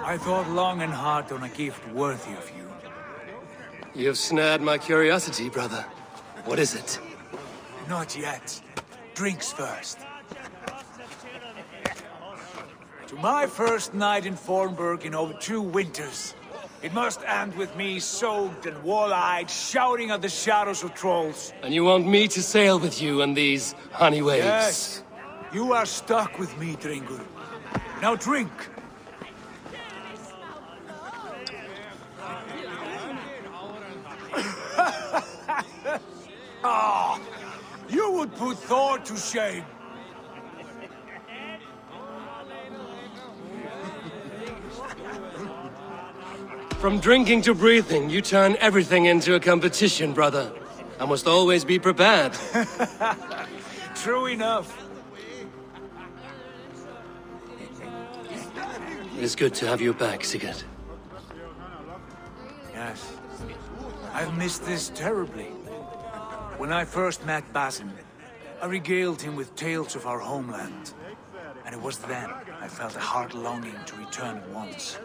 I thought long and hard on a gift worthy of you. You've snared my curiosity, brother. What is it? Not yet. Drinks first. To my first night in Fornburg in over 2 winters. It must end with me soaked and wall-eyed, shouting at the shadows of trolls. And you want me to sail with you on these honey waves? Yes. You are stuck with me, Dringur. Now drink. Ah, you would put Thor to shame. From drinking to breathing, you turn everything into a competition, brother. I must always be prepared. True enough. It is good to have you back, Sigurd. Yes. I've missed this terribly. When I first met Basim, I regaled him with tales of our homeland. And it was then I felt a heart longing to return at once.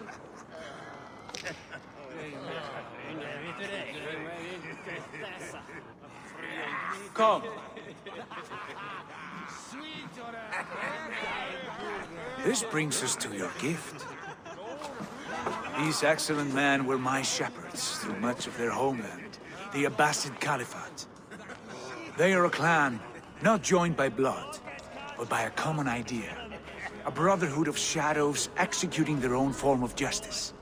Come. This brings us to your gift. These excellent men were my shepherds through much of their homeland, the Abbasid Caliphate. They are a clan, not joined by blood, but by a common idea. A brotherhood of shadows executing their own form of justice.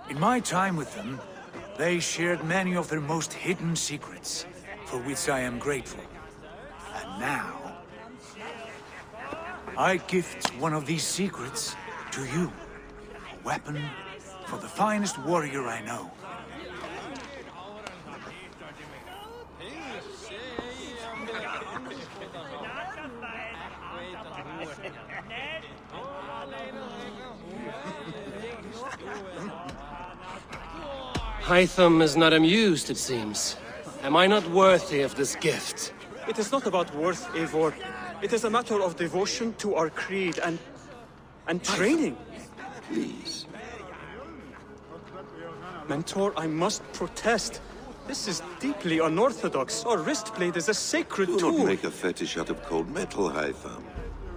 In my time with them, they shared many of their most hidden secrets, for which I am grateful. And now, I gift one of these secrets to you. A weapon for the finest warrior I know. Hytham is not amused, it seems. Am I not worthy of this gift? It is not about worth, Eivor. It is a matter of devotion to our creed and training. Please. Mentor, I must protest. This is deeply unorthodox. Our wristblade is a sacred Do tool. not make a fetish out of cold metal, Hytham.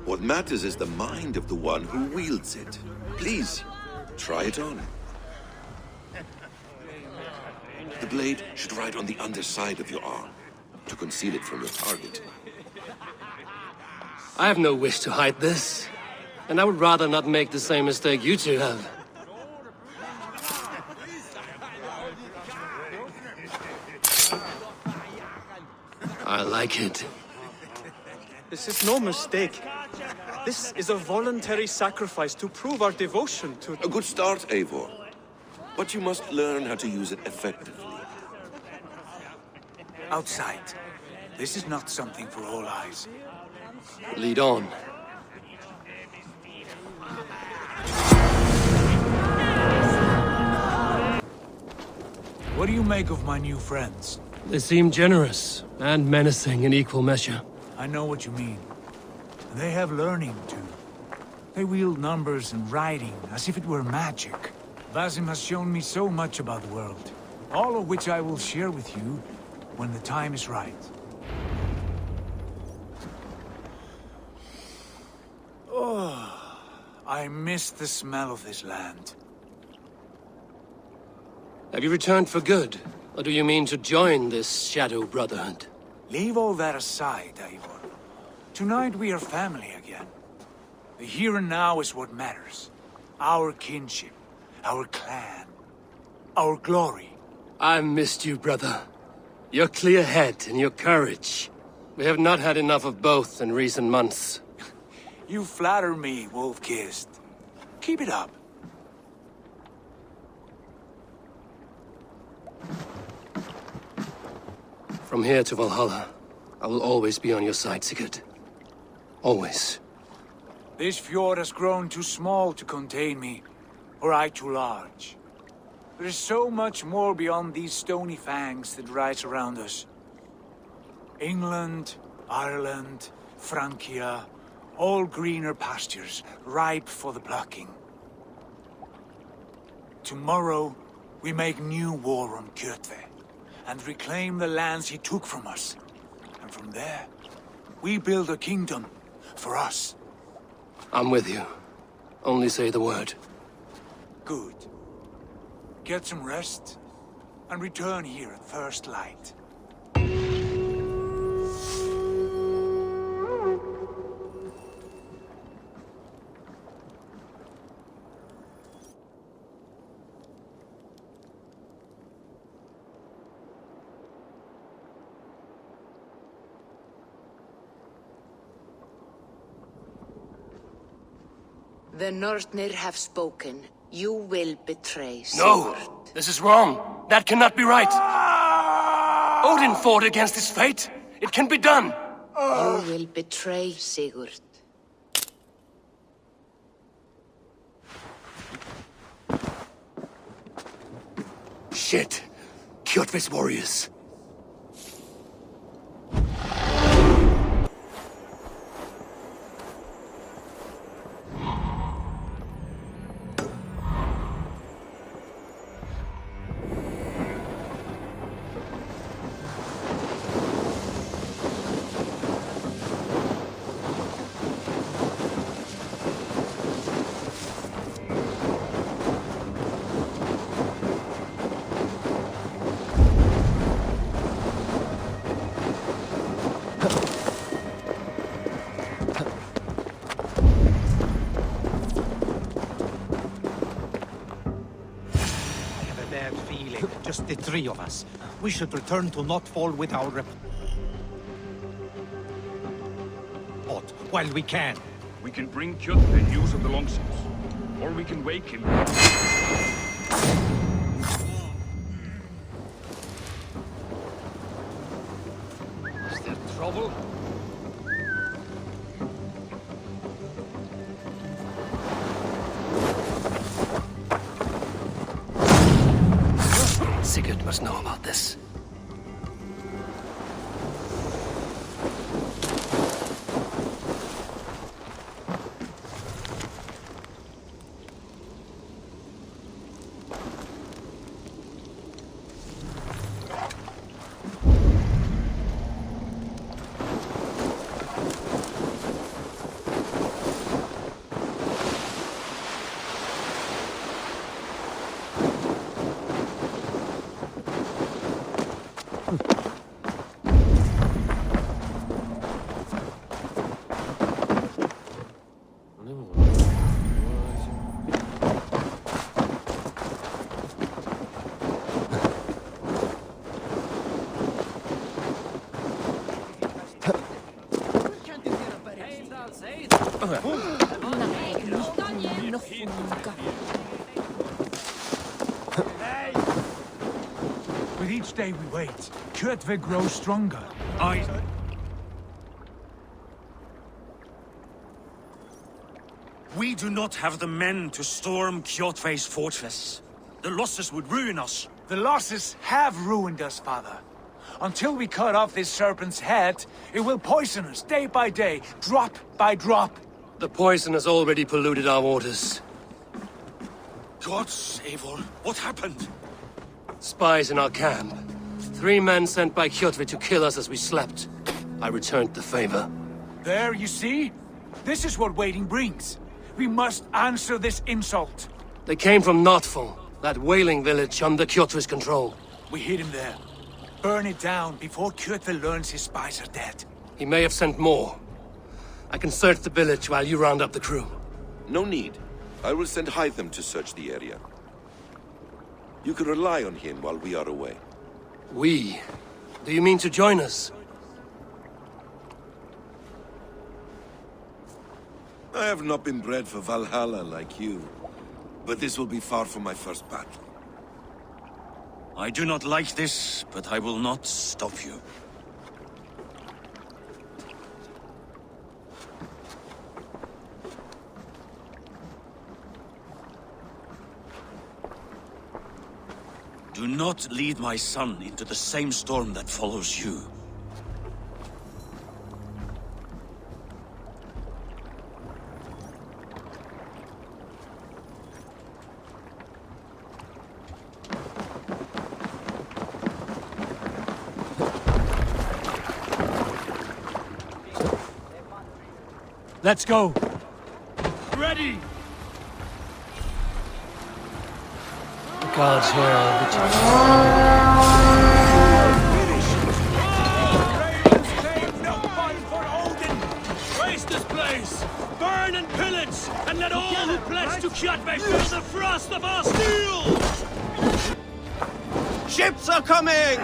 What matters is the mind of the one who wields it. Please, try it on. The blade should ride on the underside of your arm, to conceal it from your target. I have no wish to hide this. And I would rather not make the same mistake you two have. I like it. This is no mistake. This is a voluntary sacrifice to prove our devotion to... A good start, Eivor. But you must learn how to use it effectively. Outside. This is not something for all eyes. Lead on. What do you make of my new friends? They seem generous and menacing in equal measure. I know what you mean. They have learning, too. They wield numbers and writing as if it were magic. Basim has shown me so much about the world, all of which I will share with you when the time is right. Oh, I miss the smell of this land. Have you returned for good? Or do you mean to join this Shadow Brotherhood? Leave all that aside, Eivor. Tonight we are family again. The here and now is what matters. Our kinship, our clan, our glory. I've missed you, brother. Your clear head and your courage. We have not had enough of both in recent months. You flatter me, Wolf-Kissed. Keep it up. From here to Valhalla, I will always be on your side, Sigurd. Always. This fjord has grown too small to contain me, or I too large. There is so much more beyond these stony fangs that rise around us. England, Ireland, Francia, all greener pastures, ripe for the plucking. Tomorrow, we make new war on Kjotve, and reclaim the lands he took from us. And from there, we build a kingdom for us. I'm with you. Only say the word. Good. Get some rest, and return here at first light. The Northnir have spoken. You will betray No! Sigurd. This is wrong! That cannot be right! Odin fought against his fate! It can be done! You will betray Sigurd. Shit! Kjotve's warriors! Just the three of us. We should return to Notfall with our report while we can. We can bring Kjotve news of the longships, or we can wake him. Is there trouble? Sigurd must know about this. With each day we wait, Kjotve grows stronger. We do not have the men to storm Kjotve's fortress. The losses would ruin us. The losses have ruined us, father. Until we cut off this serpent's head, it will poison us day by day, drop by drop. The poison has already polluted our waters. Gods, Eivor, what happened? Spies in our camp. 3 men sent by Kjotve to kill us as we slept. I returned the favor. There, you see? This is what waiting brings. We must answer this insult. They came from Notfall, that whaling village under Kjotve's control. We hid him there. Burn it down before Kjotve learns his spies are dead. He may have sent more. I can search the village while you round up the crew. No need. I will send Hytham to search the area. You can rely on him while we are away. We? Do you mean to join us? I have not been bred for Valhalla like you, but this will be far from my first battle. I do not like this, but I will not stop you. Do not lead my son into the same storm that follows you. Let's go. Ready! The gods here are witches. Waste this place! Burn and pillage! And let all who pledge to Kjotve feel the frost of our steel! Ships are coming!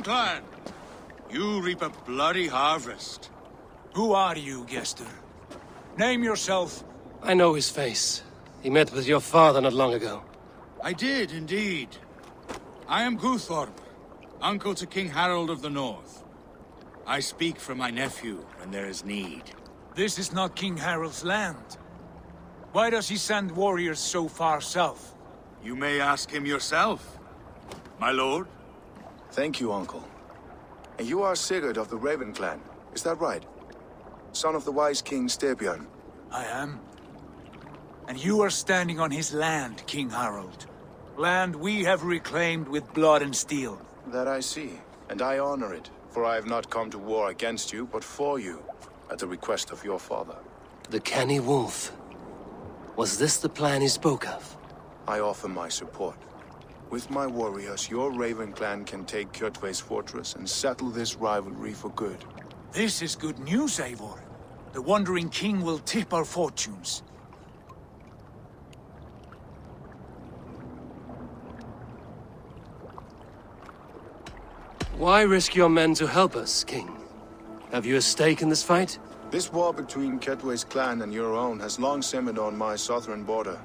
Clan, you reap a bloody harvest. Who are you, Gestur? Name yourself. I know his face. He met with your father not long ago. I did, indeed. I am Guthorm, uncle to King Harald of the North. I speak for my nephew when there is need. This is not King Harald's land. Why does he send warriors so far south? You may ask him yourself, my lord. Thank you, uncle. And you are Sigurd of the Raven clan, is that right? Son of the wise King Styrbjörn. I am. And you are standing on his land, King Harald. Land we have reclaimed with blood and steel. That I see, and I honor it, for I have not come to war against you, but for you, at the request of your father. The canny wolf. Was this the plan he spoke of? I offer my support. With my warriors, your Raven clan can take Kjotve's fortress and settle this rivalry for good. This is good news, Eivor. The Wandering King will tip our fortunes. Why risk your men to help us, King? Have you a stake in this fight? This war between Kjotve's clan and your own has long simmered on my southern border.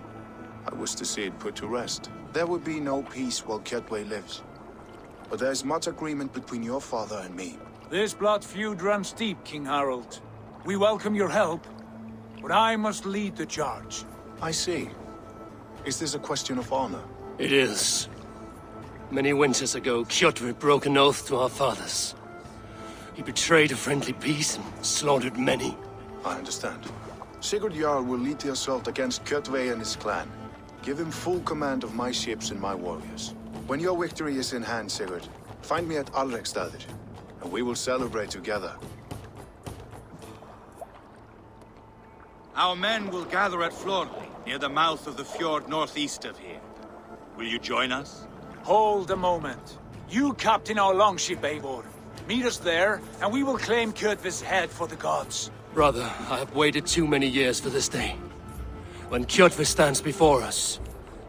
I wish to see it put to rest. There will be no peace while Kjotve lives. But there is much agreement between your father and me. This blood feud runs deep, King Harald. We welcome your help, but I must lead the charge. I see. Is this a question of honor? It is. Many winters ago, Kjotve broke an oath to our fathers. He betrayed a friendly peace and slaughtered many. I understand. Sigurd Jarl will lead the assault against Kjotve and his clan. Give him full command of my ships and my warriors. When your victory is in hand, Sigurd, find me at Alrekstadir, and we will celebrate together. Our men will gather at Flor, near the mouth of the fjord northeast of here. Will you join us? Hold a moment. You captain our longship, Eivor. Meet us there, and we will claim Kjotve's head for the gods. Brother, I have waited too many years for this day. When Kjotve stands before us,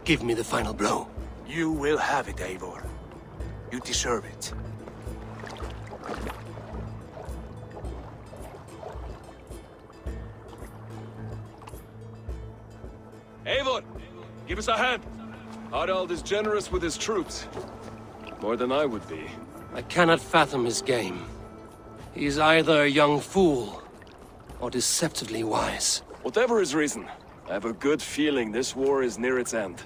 give me the final blow. You will have it, Eivor. You deserve it. Eivor, give us a hand. Harald is generous with his troops. More than I would be. I cannot fathom his game. He is either a young fool or deceptively wise. Whatever his reason, I have a good feeling this war is near its end.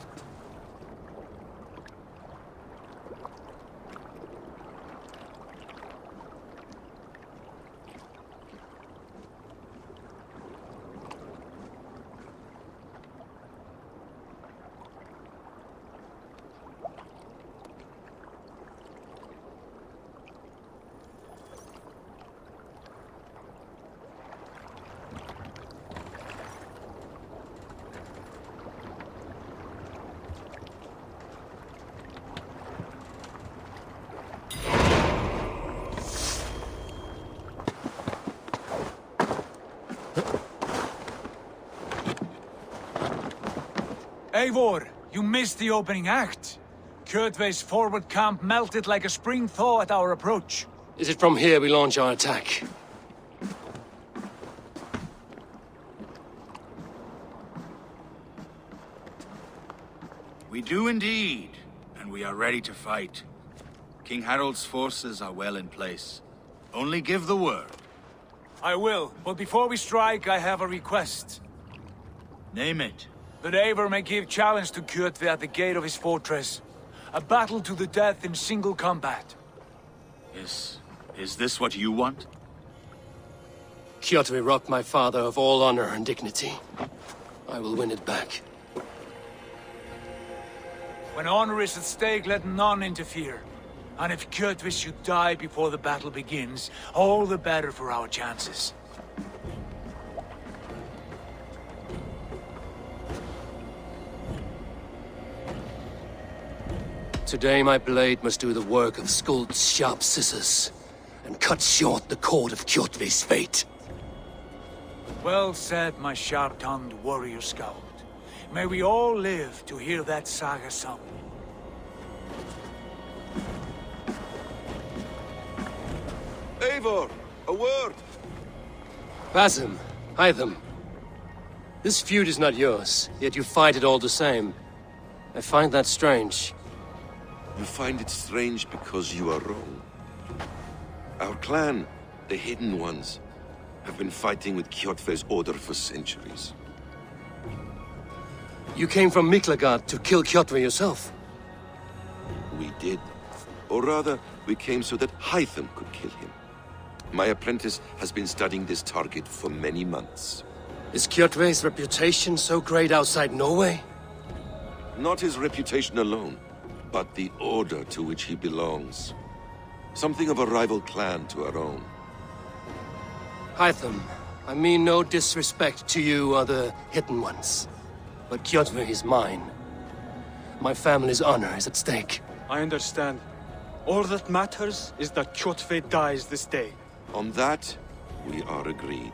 Eivor, you missed the opening act. Kjotve's forward camp melted like a spring thaw at our approach. Is it from here we launch our attack? We do indeed, and we are ready to fight. King Harald's forces are well in place. Only give the word. I will, but before we strike, I have a request. Name it. That Eivor may give challenge to Kjotve at the gate of his fortress. A battle to the death in single combat. Is this what you want? Kjotve robbed my father of all honor and dignity. I will win it back. When honor is at stake, let none interfere. And if Kjotve should die before the battle begins, all the better for our chances. Today my blade must do the work of Skuld's sharp scissors, and cut short the cord of Kjotve's fate. Well said, my sharp-tongued warrior scout. May we all live to hear that saga sung. Eivor, a word! Basim, Hytham. This feud is not yours, yet you fight it all the same. I find that strange. You find it strange because you are wrong. Our clan, the Hidden Ones, have been fighting with Kjotve's order for centuries. You came from Miklagard to kill Kjotve yourself? We did. Or rather, we came so that Hytham could kill him. My apprentice has been studying this target for many months. Is Kjotve's reputation so great outside Norway? Not his reputation alone, but the order to which he belongs. Something of a rival clan to our own. Hytham, I mean no disrespect to you or the Hidden Ones, but Kjotve is mine. My family's honor is at stake. I understand. All that matters is that Kjotve dies this day. On that, we are agreed.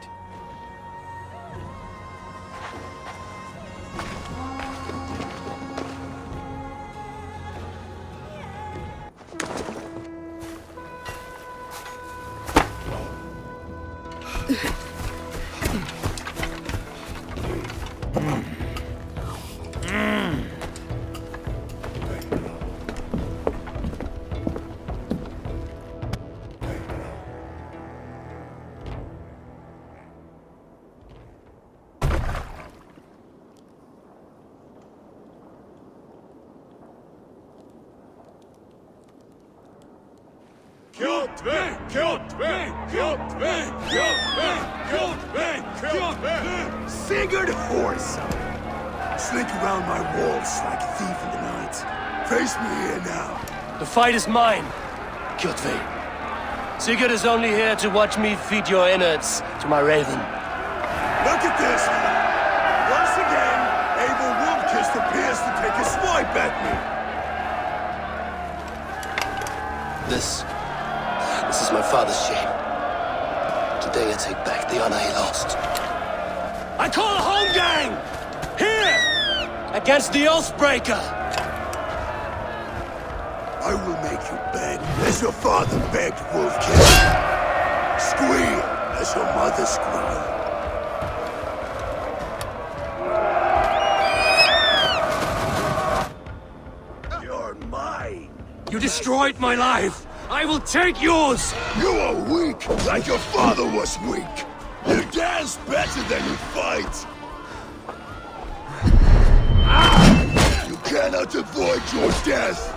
Kjotve! Kjotve! Kjotve! Kjotve! Kjotve! Kjotve! Sigurd Horse! Slink around my walls like a thief in the night. Face me here now. The fight is mine, Kjotve. Sigurd is only here to watch me feed your innards to my raven. Look at this! Once again, Eivor Woundkist appears to take a swipe at me. This is my father's shame. Today I take back the honor he lost. I call a home gang! Here! Against the Oathbreaker! I will make you beg as your father begged, Wolfkin. Squeal as your mother squealed. You're mine! You destroyed my life! I will take yours! You are weak, like your father was weak! You dance better than you fight! You cannot avoid your death!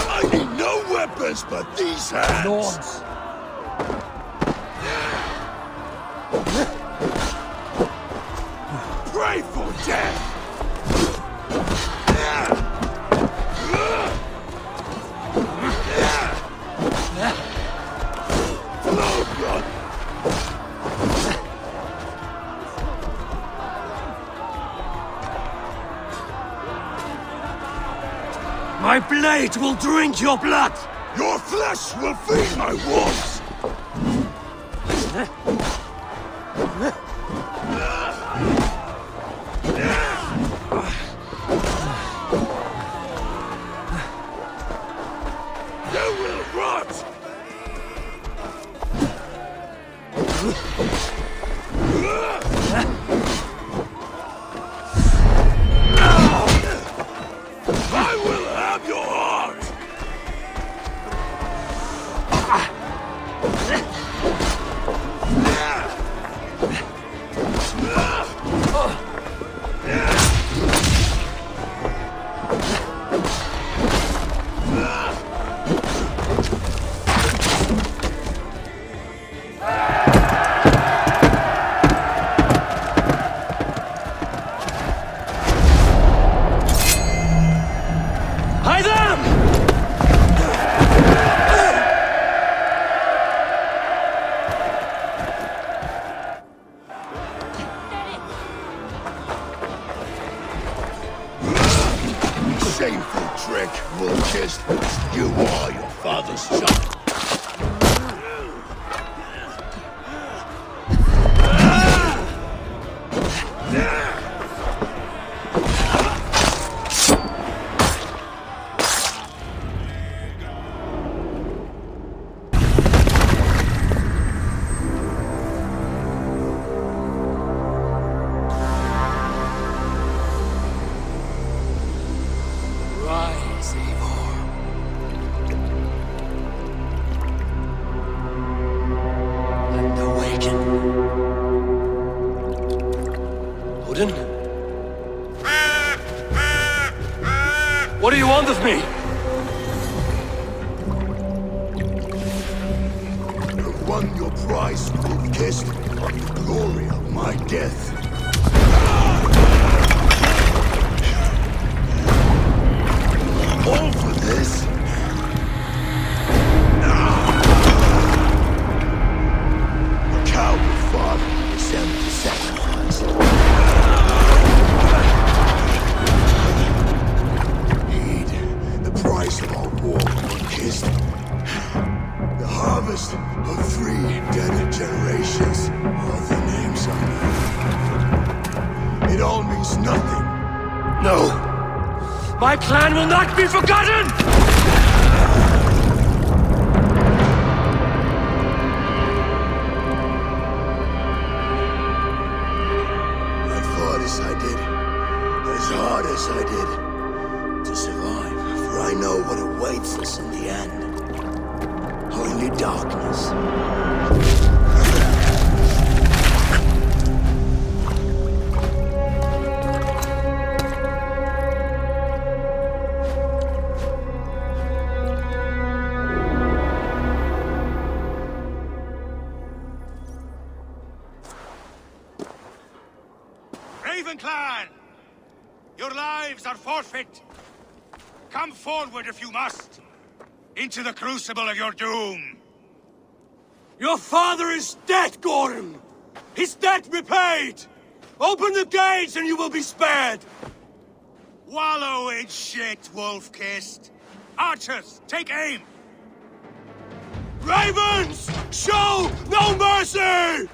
I need no weapons but these hands! Lords! Pray for death! My blade will drink your blood! Your flesh will feed my wolves! You will rot! I will have your heart! Hide them! Shameful trick, wolf-kissed. You are your father's child. Rise, Eivor. And awaken. Odin? What do you want of me? You've won your prize, wolf-kissed, the glory of my death. All for this? A coward father is sent to sacrifice. Heed the price of our war, kissed. The harvest of 3 dead generations. All the names on it. It all means nothing. No! My clan will not be forgotten! I fought as I did, as hard as I did, to survive, for I know what awaits us in the end. Only darkness. Raven Clan! Your lives are forfeit! Come forward if you must! Into the crucible of your doom! Your father is dead, Gorm! His debt repaid! Open the gates and you will be spared! Wallow in shit, wolf-kissed! Archers, take aim! Ravens! Show no mercy!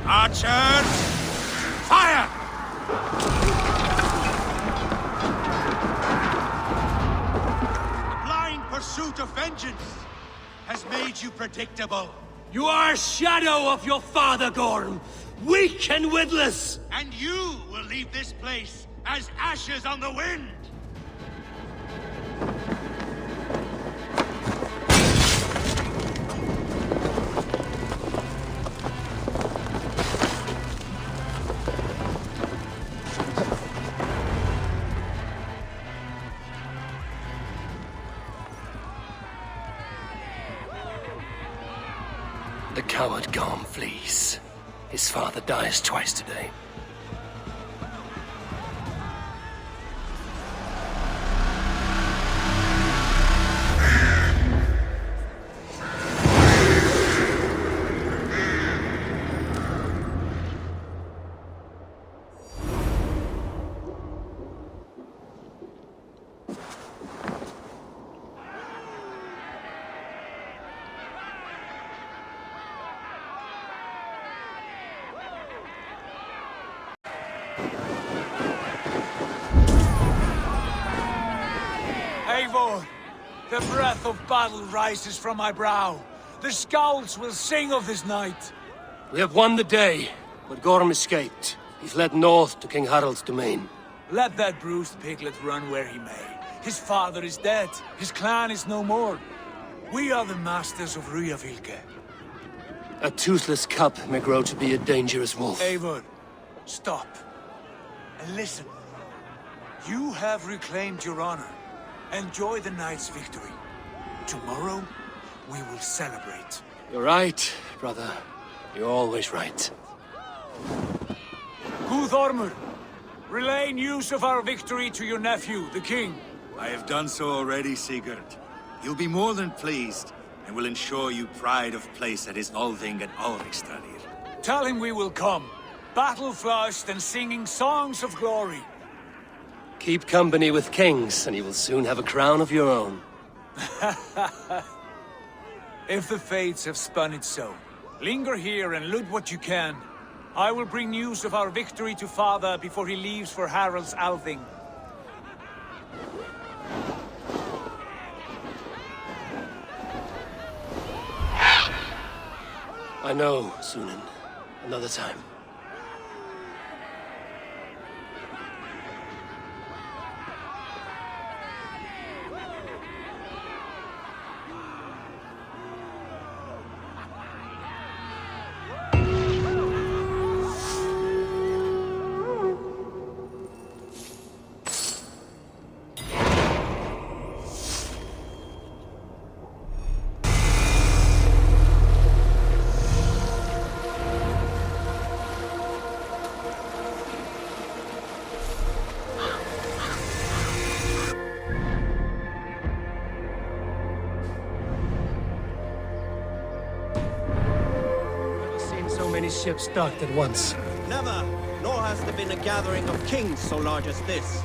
Archers! Fire! The blind pursuit of vengeance has made you predictable. You are a shadow of your father, Gorm! Weak and witless! And you will leave this place as ashes on the wind! The coward Gorm flees. His father dies twice today. Eivor, the breath of battle rises from my brow. The scouts will sing of this night. We have won the day, but Gorm escaped. He fled north to King Harald's domain. Let that bruised piglet run where he may. His father is dead. His clan is no more. We are the masters of Ryjavilke. A toothless cub may grow to be a dangerous wolf. Eivor, stop. And listen. You have reclaimed your honor. Enjoy the night's victory. Tomorrow, we will celebrate. You're right, brother. You're always right. Guthormur, relay news of our victory to your nephew, the king. I have done so already, Sigurd. He'll be more than pleased, and will ensure you pride of place at his Althing at Alriksstadir. Tell him we will come, battle-flushed and singing songs of glory. Keep company with kings, and you will soon have a crown of your own. If the fates have spun it so, linger here and loot what you can. I will bring news of our victory to father before he leaves for Harald's Althing. I know, Sunan. Another time. Many ships docked at once. Never, nor has there been a gathering of kings so large as this.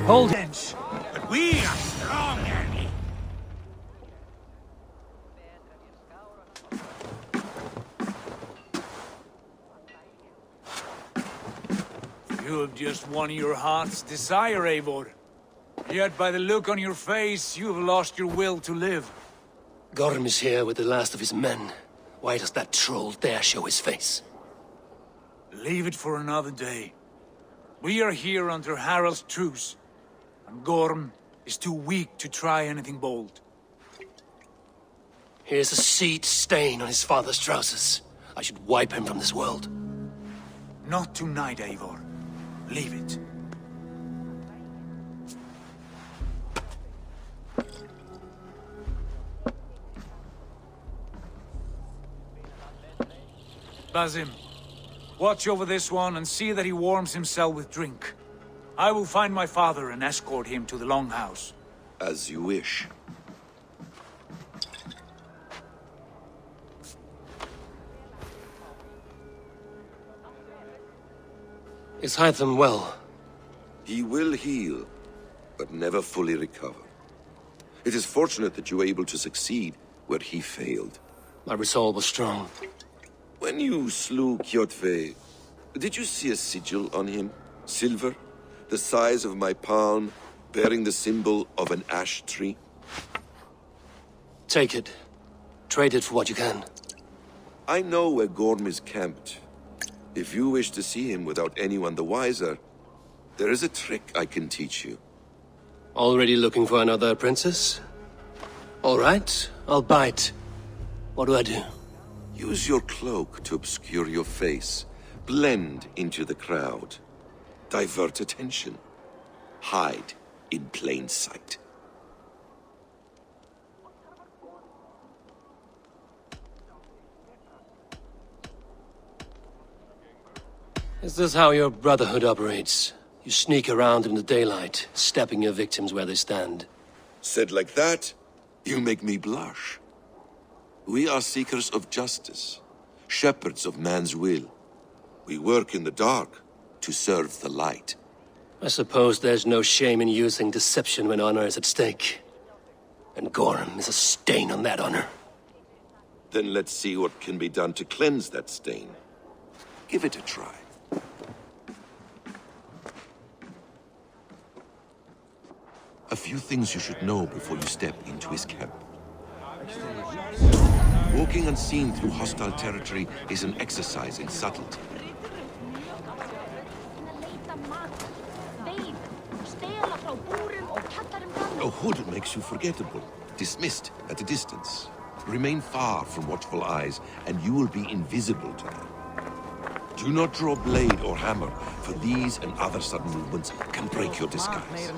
Hold it! But we are strong, Annie. You have just won your heart's desire, Eivor. Yet by the look on your face, you have lost your will to live. Gorm is here with the last of his men. Why does that troll dare show his face? Leave it for another day. We are here under Harald's truce, and Gorm is too weak to try anything bold. Here's a seed stain on his father's trousers. I should wipe him from this world. Not tonight, Eivor. Leave it. Basim, watch over this one and see that he warms himself with drink. I will find my father and escort him to the Longhouse. As you wish. Is Hytham well? He will heal, but never fully recover. It is fortunate that you were able to succeed where he failed. My resolve was strong. When you slew Kjotve, did you see a sigil on him? Silver, the size of my palm, bearing the symbol of an ash tree? Take it. Trade it for what you can. I know where Gorm is camped. If you wish to see him without anyone the wiser, there is a trick I can teach you. Already looking for another princess? All right, I'll bite. What do I do? Use your cloak to obscure your face. Blend into the crowd. Divert attention. Hide in plain sight. Is this how your Brotherhood operates? You sneak around in the daylight, stepping your victims where they stand. Said like that, you make me blush. We are seekers of justice, shepherds of man's will. We work in the dark to serve the light. I suppose there's no shame in using deception when honor is at stake. And Gorham is a stain on that honor. Then let's see what can be done to cleanse that stain. Give it a try. A few things you should know before you step into his camp. Walking unseen through hostile territory is an exercise in subtlety. A hood makes you forgettable, dismissed at a distance. Remain far from watchful eyes, and you will be invisible to them. Do not draw blade or hammer, for these and other sudden movements can break your disguise.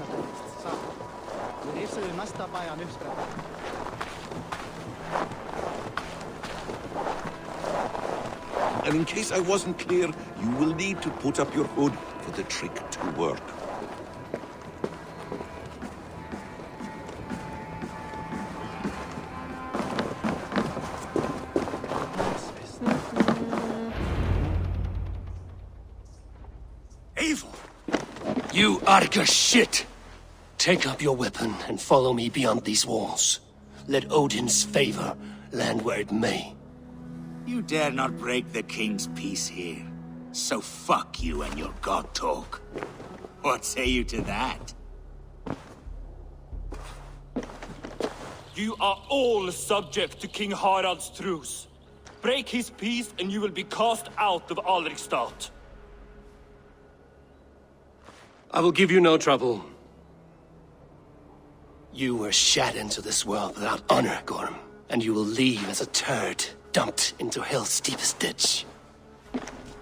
And in case I wasn't clear, you will need to put up your hood for the trick to work. Eivor! You Arga shit! Take up your weapon and follow me beyond these walls. Let Odin's favor land where it may. You dare not break the king's peace here. So fuck you and your god talk. What say you to that? You are all subject to King Harald's truce. Break his peace and you will be cast out of Alrikstad. I will give you no trouble. You were shat into this world without honor, Gorm, and you will leave as a turd dumped into hell's deepest ditch.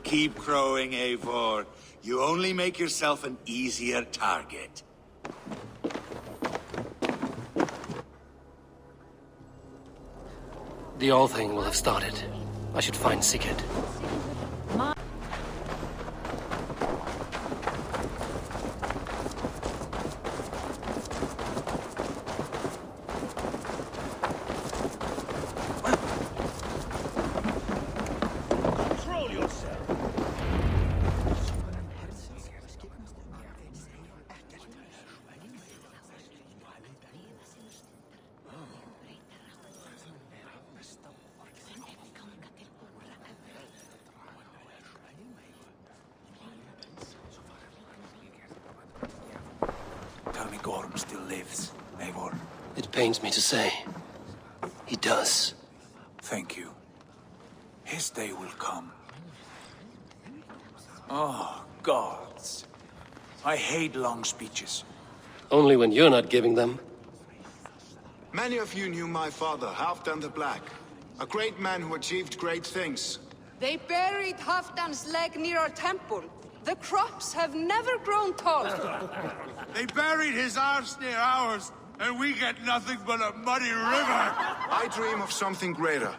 Keep crowing, Eivor. You only make yourself an easier target. The All Thing will have started. I should find Sigurd. Tell me Gorm still lives, Eivor. It pains me to say. He does. Thank you. His day will come. Oh, gods. I hate long speeches. Only when you're not giving them. Many of you knew my father, Halfdan the Black. A great man who achieved great things. They buried Halfdan's leg near our temple. The crops have never grown tall. They buried his arse near ours, and we get nothing but a muddy river. I dream of something greater.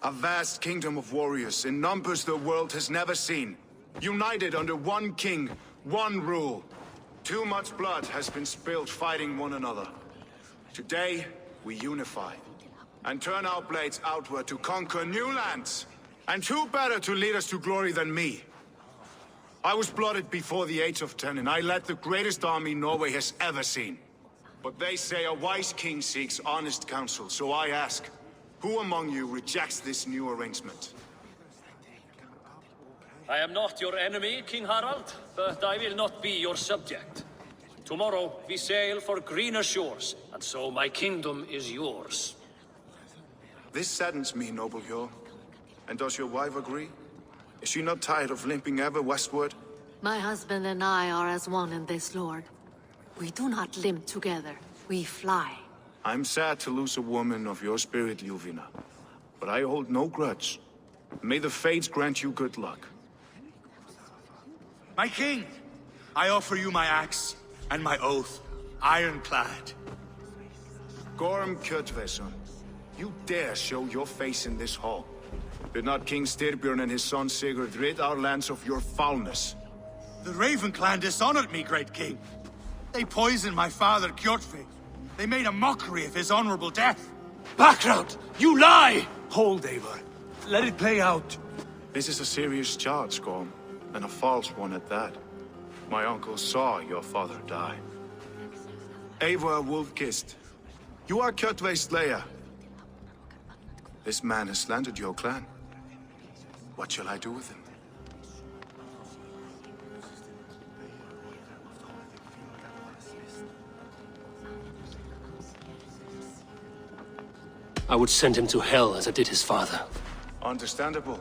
A vast kingdom of warriors in numbers the world has never seen. United under one king, one rule. Too much blood has been spilled fighting one another. Today, we unify. And turn our blades outward to conquer new lands. And who better to lead us to glory than me? I was blooded before the age of 10, and I led the greatest army Norway has ever seen. But they say a wise king seeks honest counsel, so I ask, who among you rejects this new arrangement? I am not your enemy, King Harald, but I will not be your subject. Tomorrow we sail for greener shores, and so my kingdom is yours. This saddens me, noble Hjor. And does your wife agree? Is she not tired of limping ever westward? My husband and I are as one in this, Lord. We do not limp together. We fly. I'm sad to lose a woman of your spirit, Ljuvina. but I hold no grudge. May the fates grant you good luck. My king, I offer you my axe and my oath, ironclad. Gorm Kjotveson, you dare show your face in this hall? Did not King Styrbjörn and his son Sigurd rid our lands of your foulness? The Raven clan dishonored me, great king. They poisoned my father, Kjotve. They made a mockery of his honorable death. Background! You lie! Hold, Eivor. Let it play out. This is a serious charge, Gorm, and a false one at that. My uncle saw your father die. Eivor Wolf-Kissed, you are Kjotve's slayer. This man has slandered your clan. What shall I do with him? I would send him to hell as I did his father. Understandable.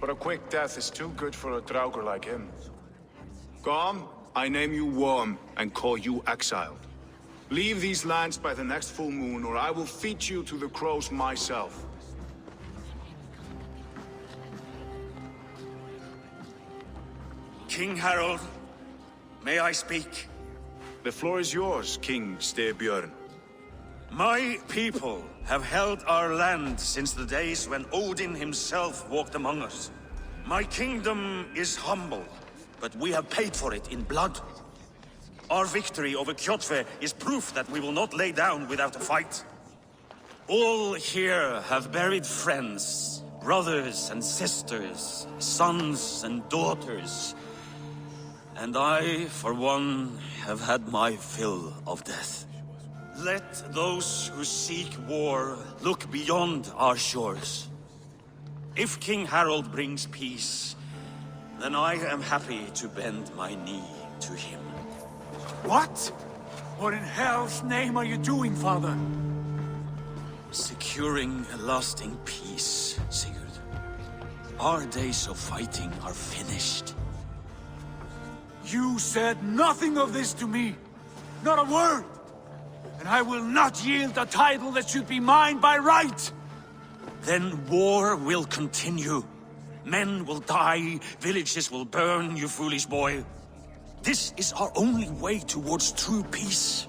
But a quick death is too good for a Draugr like him. Gorm, I name you Worm and call you exiled. Leave these lands by the next full moon, or I will feed you to the crows myself. King Harold, may I speak? The floor is yours, King Styrbjörn. My people have held our land since the days when Odin himself walked among us. My kingdom is humble, but we have paid for it in blood. Our victory over Kjotve is proof that we will not lay down without a fight. All here have buried friends, brothers and sisters, sons and daughters. And I, for one, have had my fill of death. Let those who seek war look beyond our shores. If King Harold brings peace, then I am happy to bend my knee to him. What? What in hell's name are you doing, father? Securing a lasting peace, Sigurd. Our days of fighting are finished. You said nothing of this to me. Not a word. And I will not yield a title that should be mine by right. Then war will continue. Men will die, villages will burn, you foolish boy. This is our only way towards true peace.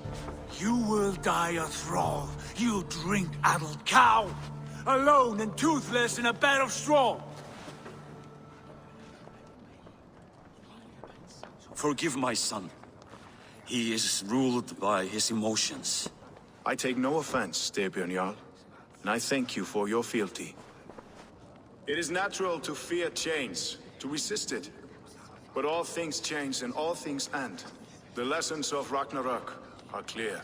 You will die a thrall, you drink-addled cow. Alone and toothless in a bed of straw. Forgive my son. He is ruled by his emotions. I take no offense, Styrbjörn Jarl, and I thank you for your fealty. It is natural to fear change, to resist it. But all things change and all things end. The lessons of Ragnarok are clear.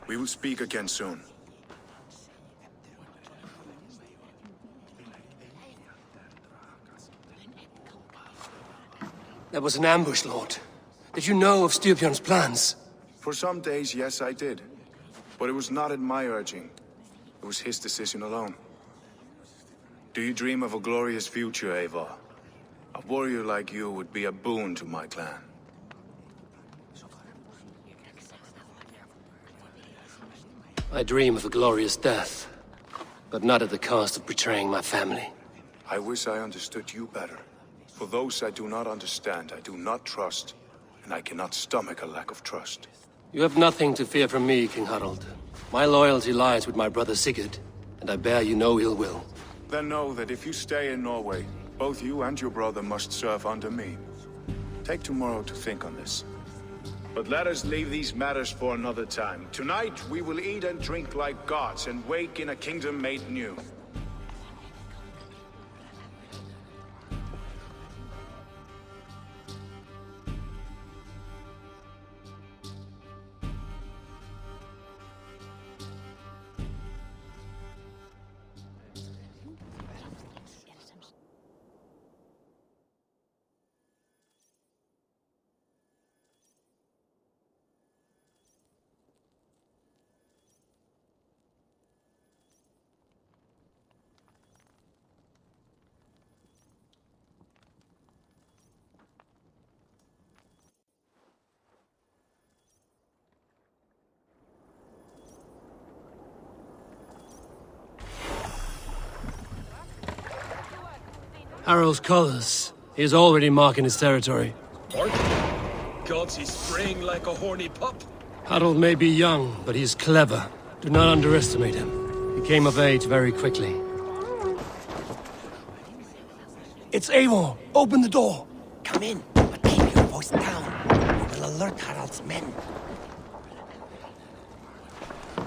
We will speak again soon. That was an ambush, Lord. Did you know of Styrbjörn's plans? For some days, yes, I did. But it was not at my urging. It was his decision alone. Do you dream of a glorious future, Eivor? A warrior like you would be a boon to my clan. I dream of a glorious death, but not at the cost of betraying my family. I wish I understood you better. For those I do not understand, I do not trust, and I cannot stomach a lack of trust. You have nothing to fear from me, King Harald. My loyalty lies with my brother Sigurd, and I bear you no ill will. Then know that if you stay in Norway, both you and your brother must serve under me. Take tomorrow to think on this. But let us leave these matters for another time. Tonight, we will eat and drink like gods and wake in a kingdom made new. Harald's colors. He is already marking his territory. Mark? Gods, he's spraying like a horny pup. Harald may be young, but he is clever. Do not underestimate him. He came of age very quickly. It's Eivor! Open the door! Come in, but keep your voice down. We will alert Harald's men.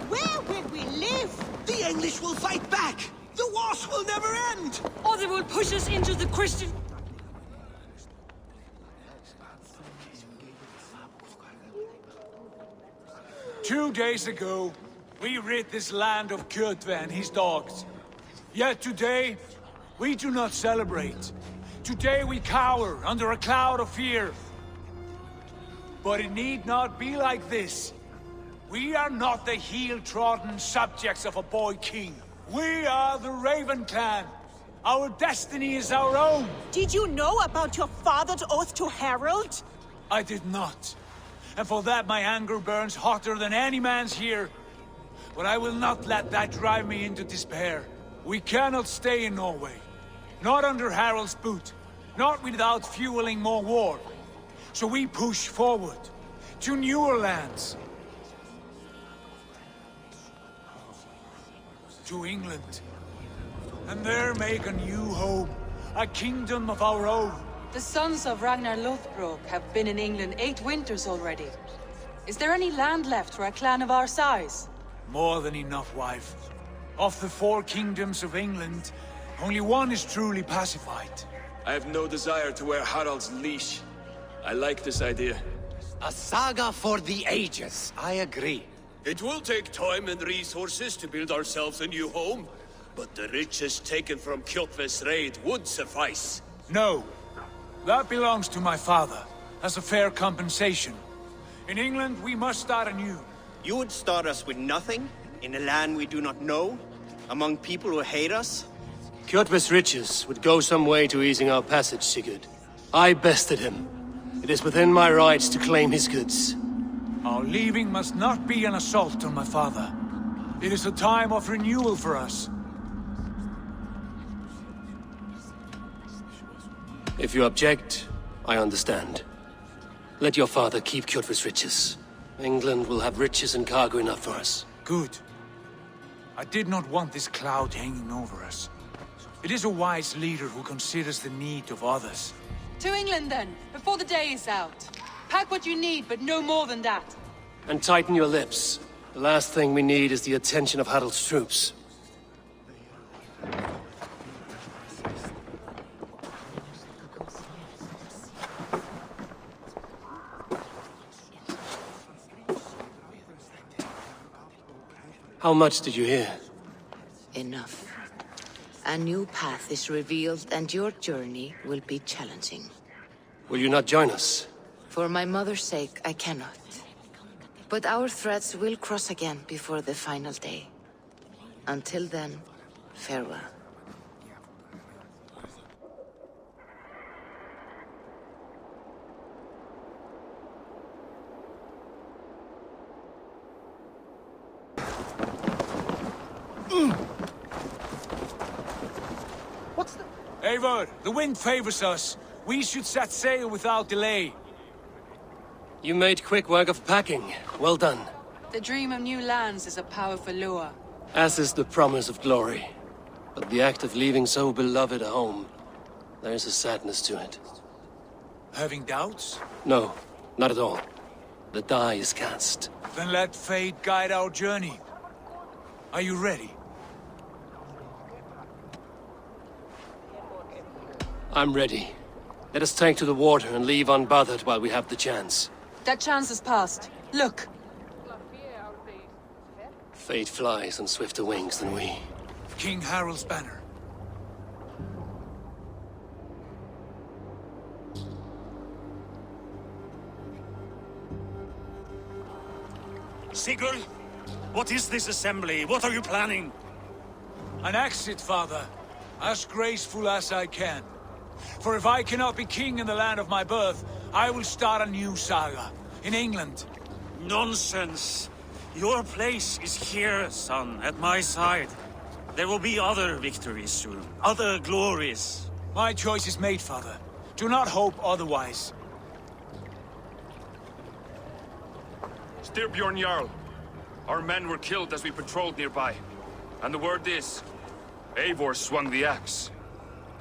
Where will we live? The English will fight back! The wars will never end! Or they will push us into the Christian... 2 days ago, we rid this land of Kjotve and his dogs. Yet today, we do not celebrate. Today we cower under a cloud of fear. But it need not be like this. We are not the heel-trodden subjects of a boy king. We are the Raven clan. Our destiny is our own. Did you know about your father's oath to Harald? I did not. And for that my anger burns hotter than any man's here. But I will not let that drive me into despair. We cannot stay in Norway. Not under Harald's boot. Not without fueling more war. So we push forward. To newer lands. To England. And there make a new home. A kingdom of our own. The sons of Ragnar Lothbrok have been in England 8 winters already. Is there any land left for a clan of our size? More than enough, wife. Of the 4 kingdoms of England, only one is truly pacified. I have no desire to wear Harald's leash. I like this idea. A saga for the ages, I agree. It will take time and resources to build ourselves a new home, but the riches taken from Kjotve's raid would suffice. No. That belongs to my father, as a fair compensation. In England, we must start anew. You would start us with nothing? In a land we do not know? Among people who hate us? Kjotve's riches would go some way to easing our passage, Sigurd. I bested him. It is within my rights to claim his goods. Our leaving must not be an assault on my father. It is a time of renewal for us. If you object, I understand. Let your father keep Kjotve's riches. England will have riches and cargo enough for us. Good. I did not want this cloud hanging over us. It is a wise leader who considers the need of others. To England then, before the day is out. Pack what you need, but no more than that. And tighten your lips. The last thing we need is the attention of Harald's troops. How much did you hear? Enough. A new path is revealed and your journey will be challenging. Will you not join us? For my mother's sake, I cannot. But our threads will cross again before the final day. Until then, farewell. Eivor, the wind favors us. We should set sail without delay. You made quick work of packing. Well done. The dream of new lands is a powerful lure. As is the promise of glory. But the act of leaving so beloved a home, there is a sadness to it. Having doubts? No, not at all. The die is cast. Then let fate guide our journey. Are you ready? I'm ready. Let us take to the water and leave unbothered while we have the chance. That chance is past. Look! Fate flies on swifter wings than we. King Harald's banner. Sigurd, what is this assembly? What are you planning? An exit, father. As graceful as I can. For if I cannot be king in the land of my birth, I will start a new saga. In England. Nonsense. Your place is here, son, at my side. There will be other victories soon. Other glories. My choice is made, father. Do not hope otherwise. Styrbjorn Jarl. Our men were killed as we patrolled nearby. And the word is, Eivor swung the axe.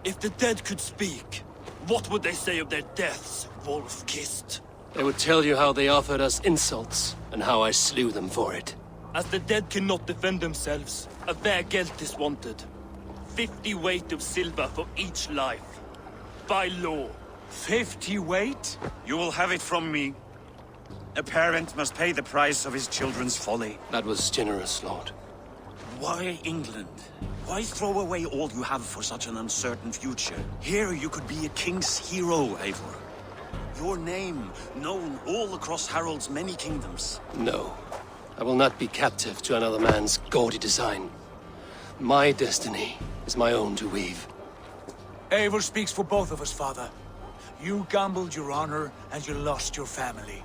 If the dead could speak, what would they say of their deaths, wolf-kissed? They would tell you how they offered us insults, and how I slew them for it. As the dead cannot defend themselves, a fair gelt is wanted. 50 weight of silver for each life. By law. 50 weight? You will have it from me. A parent must pay the price of his children's folly. That was generous, Lord. Why England? Why throw away all you have for such an uncertain future? Here you could be a king's hero, Eivor. Your name known all across Harald's many kingdoms. No. I will not be captive to another man's gaudy design. My destiny is my own to weave. Eivor speaks for both of us, father. You gambled your honor, and you lost your family.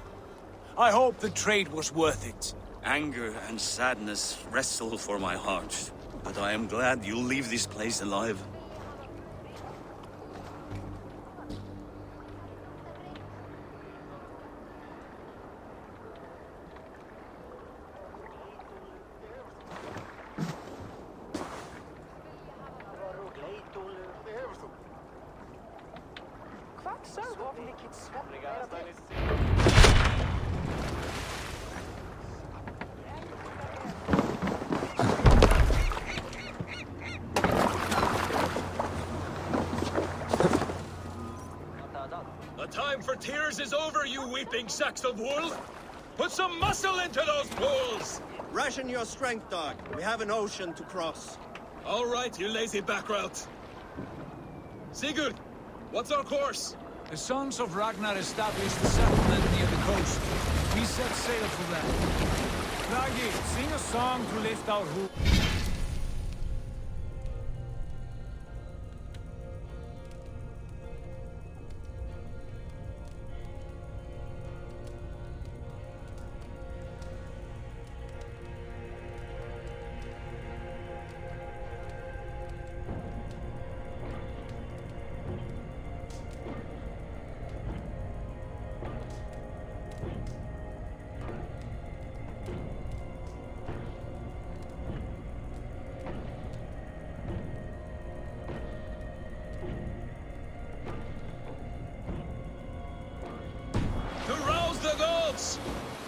I hope the trade was worth it. Anger and sadness wrestle for my heart, but I am glad you'll leave this place alive. The time for tears is over, you weeping sacks of wool! Put some muscle into those bulls! Ration your strength, dog. We have an ocean to cross. All right, you lazy backrout. Sigurd, what's our course? The sons of Ragnar established a settlement near the coast. We set sail for them. Ragi, sing a song to lift our hoof.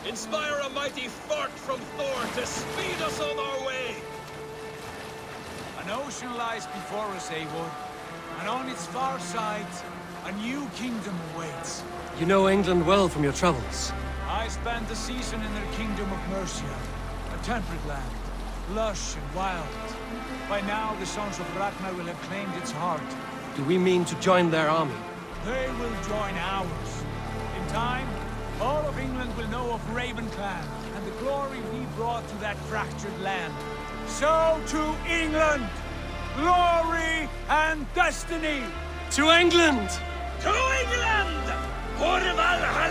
Inspire a mighty fart from Thor to speed us on our way! An ocean lies before us, Eivor, and on its far side, a new kingdom awaits. You know England well from your travels. I spent the season in their kingdom of Mercia, a temperate land, lush and wild. By now, the sons of Ragnar will have claimed its heart. Do we mean to join their army? They will join ours. In time, all of England will know of Raven Clan and the glory we brought to that fractured land. So to England! Glory and destiny! To England! To England! For Valhalla!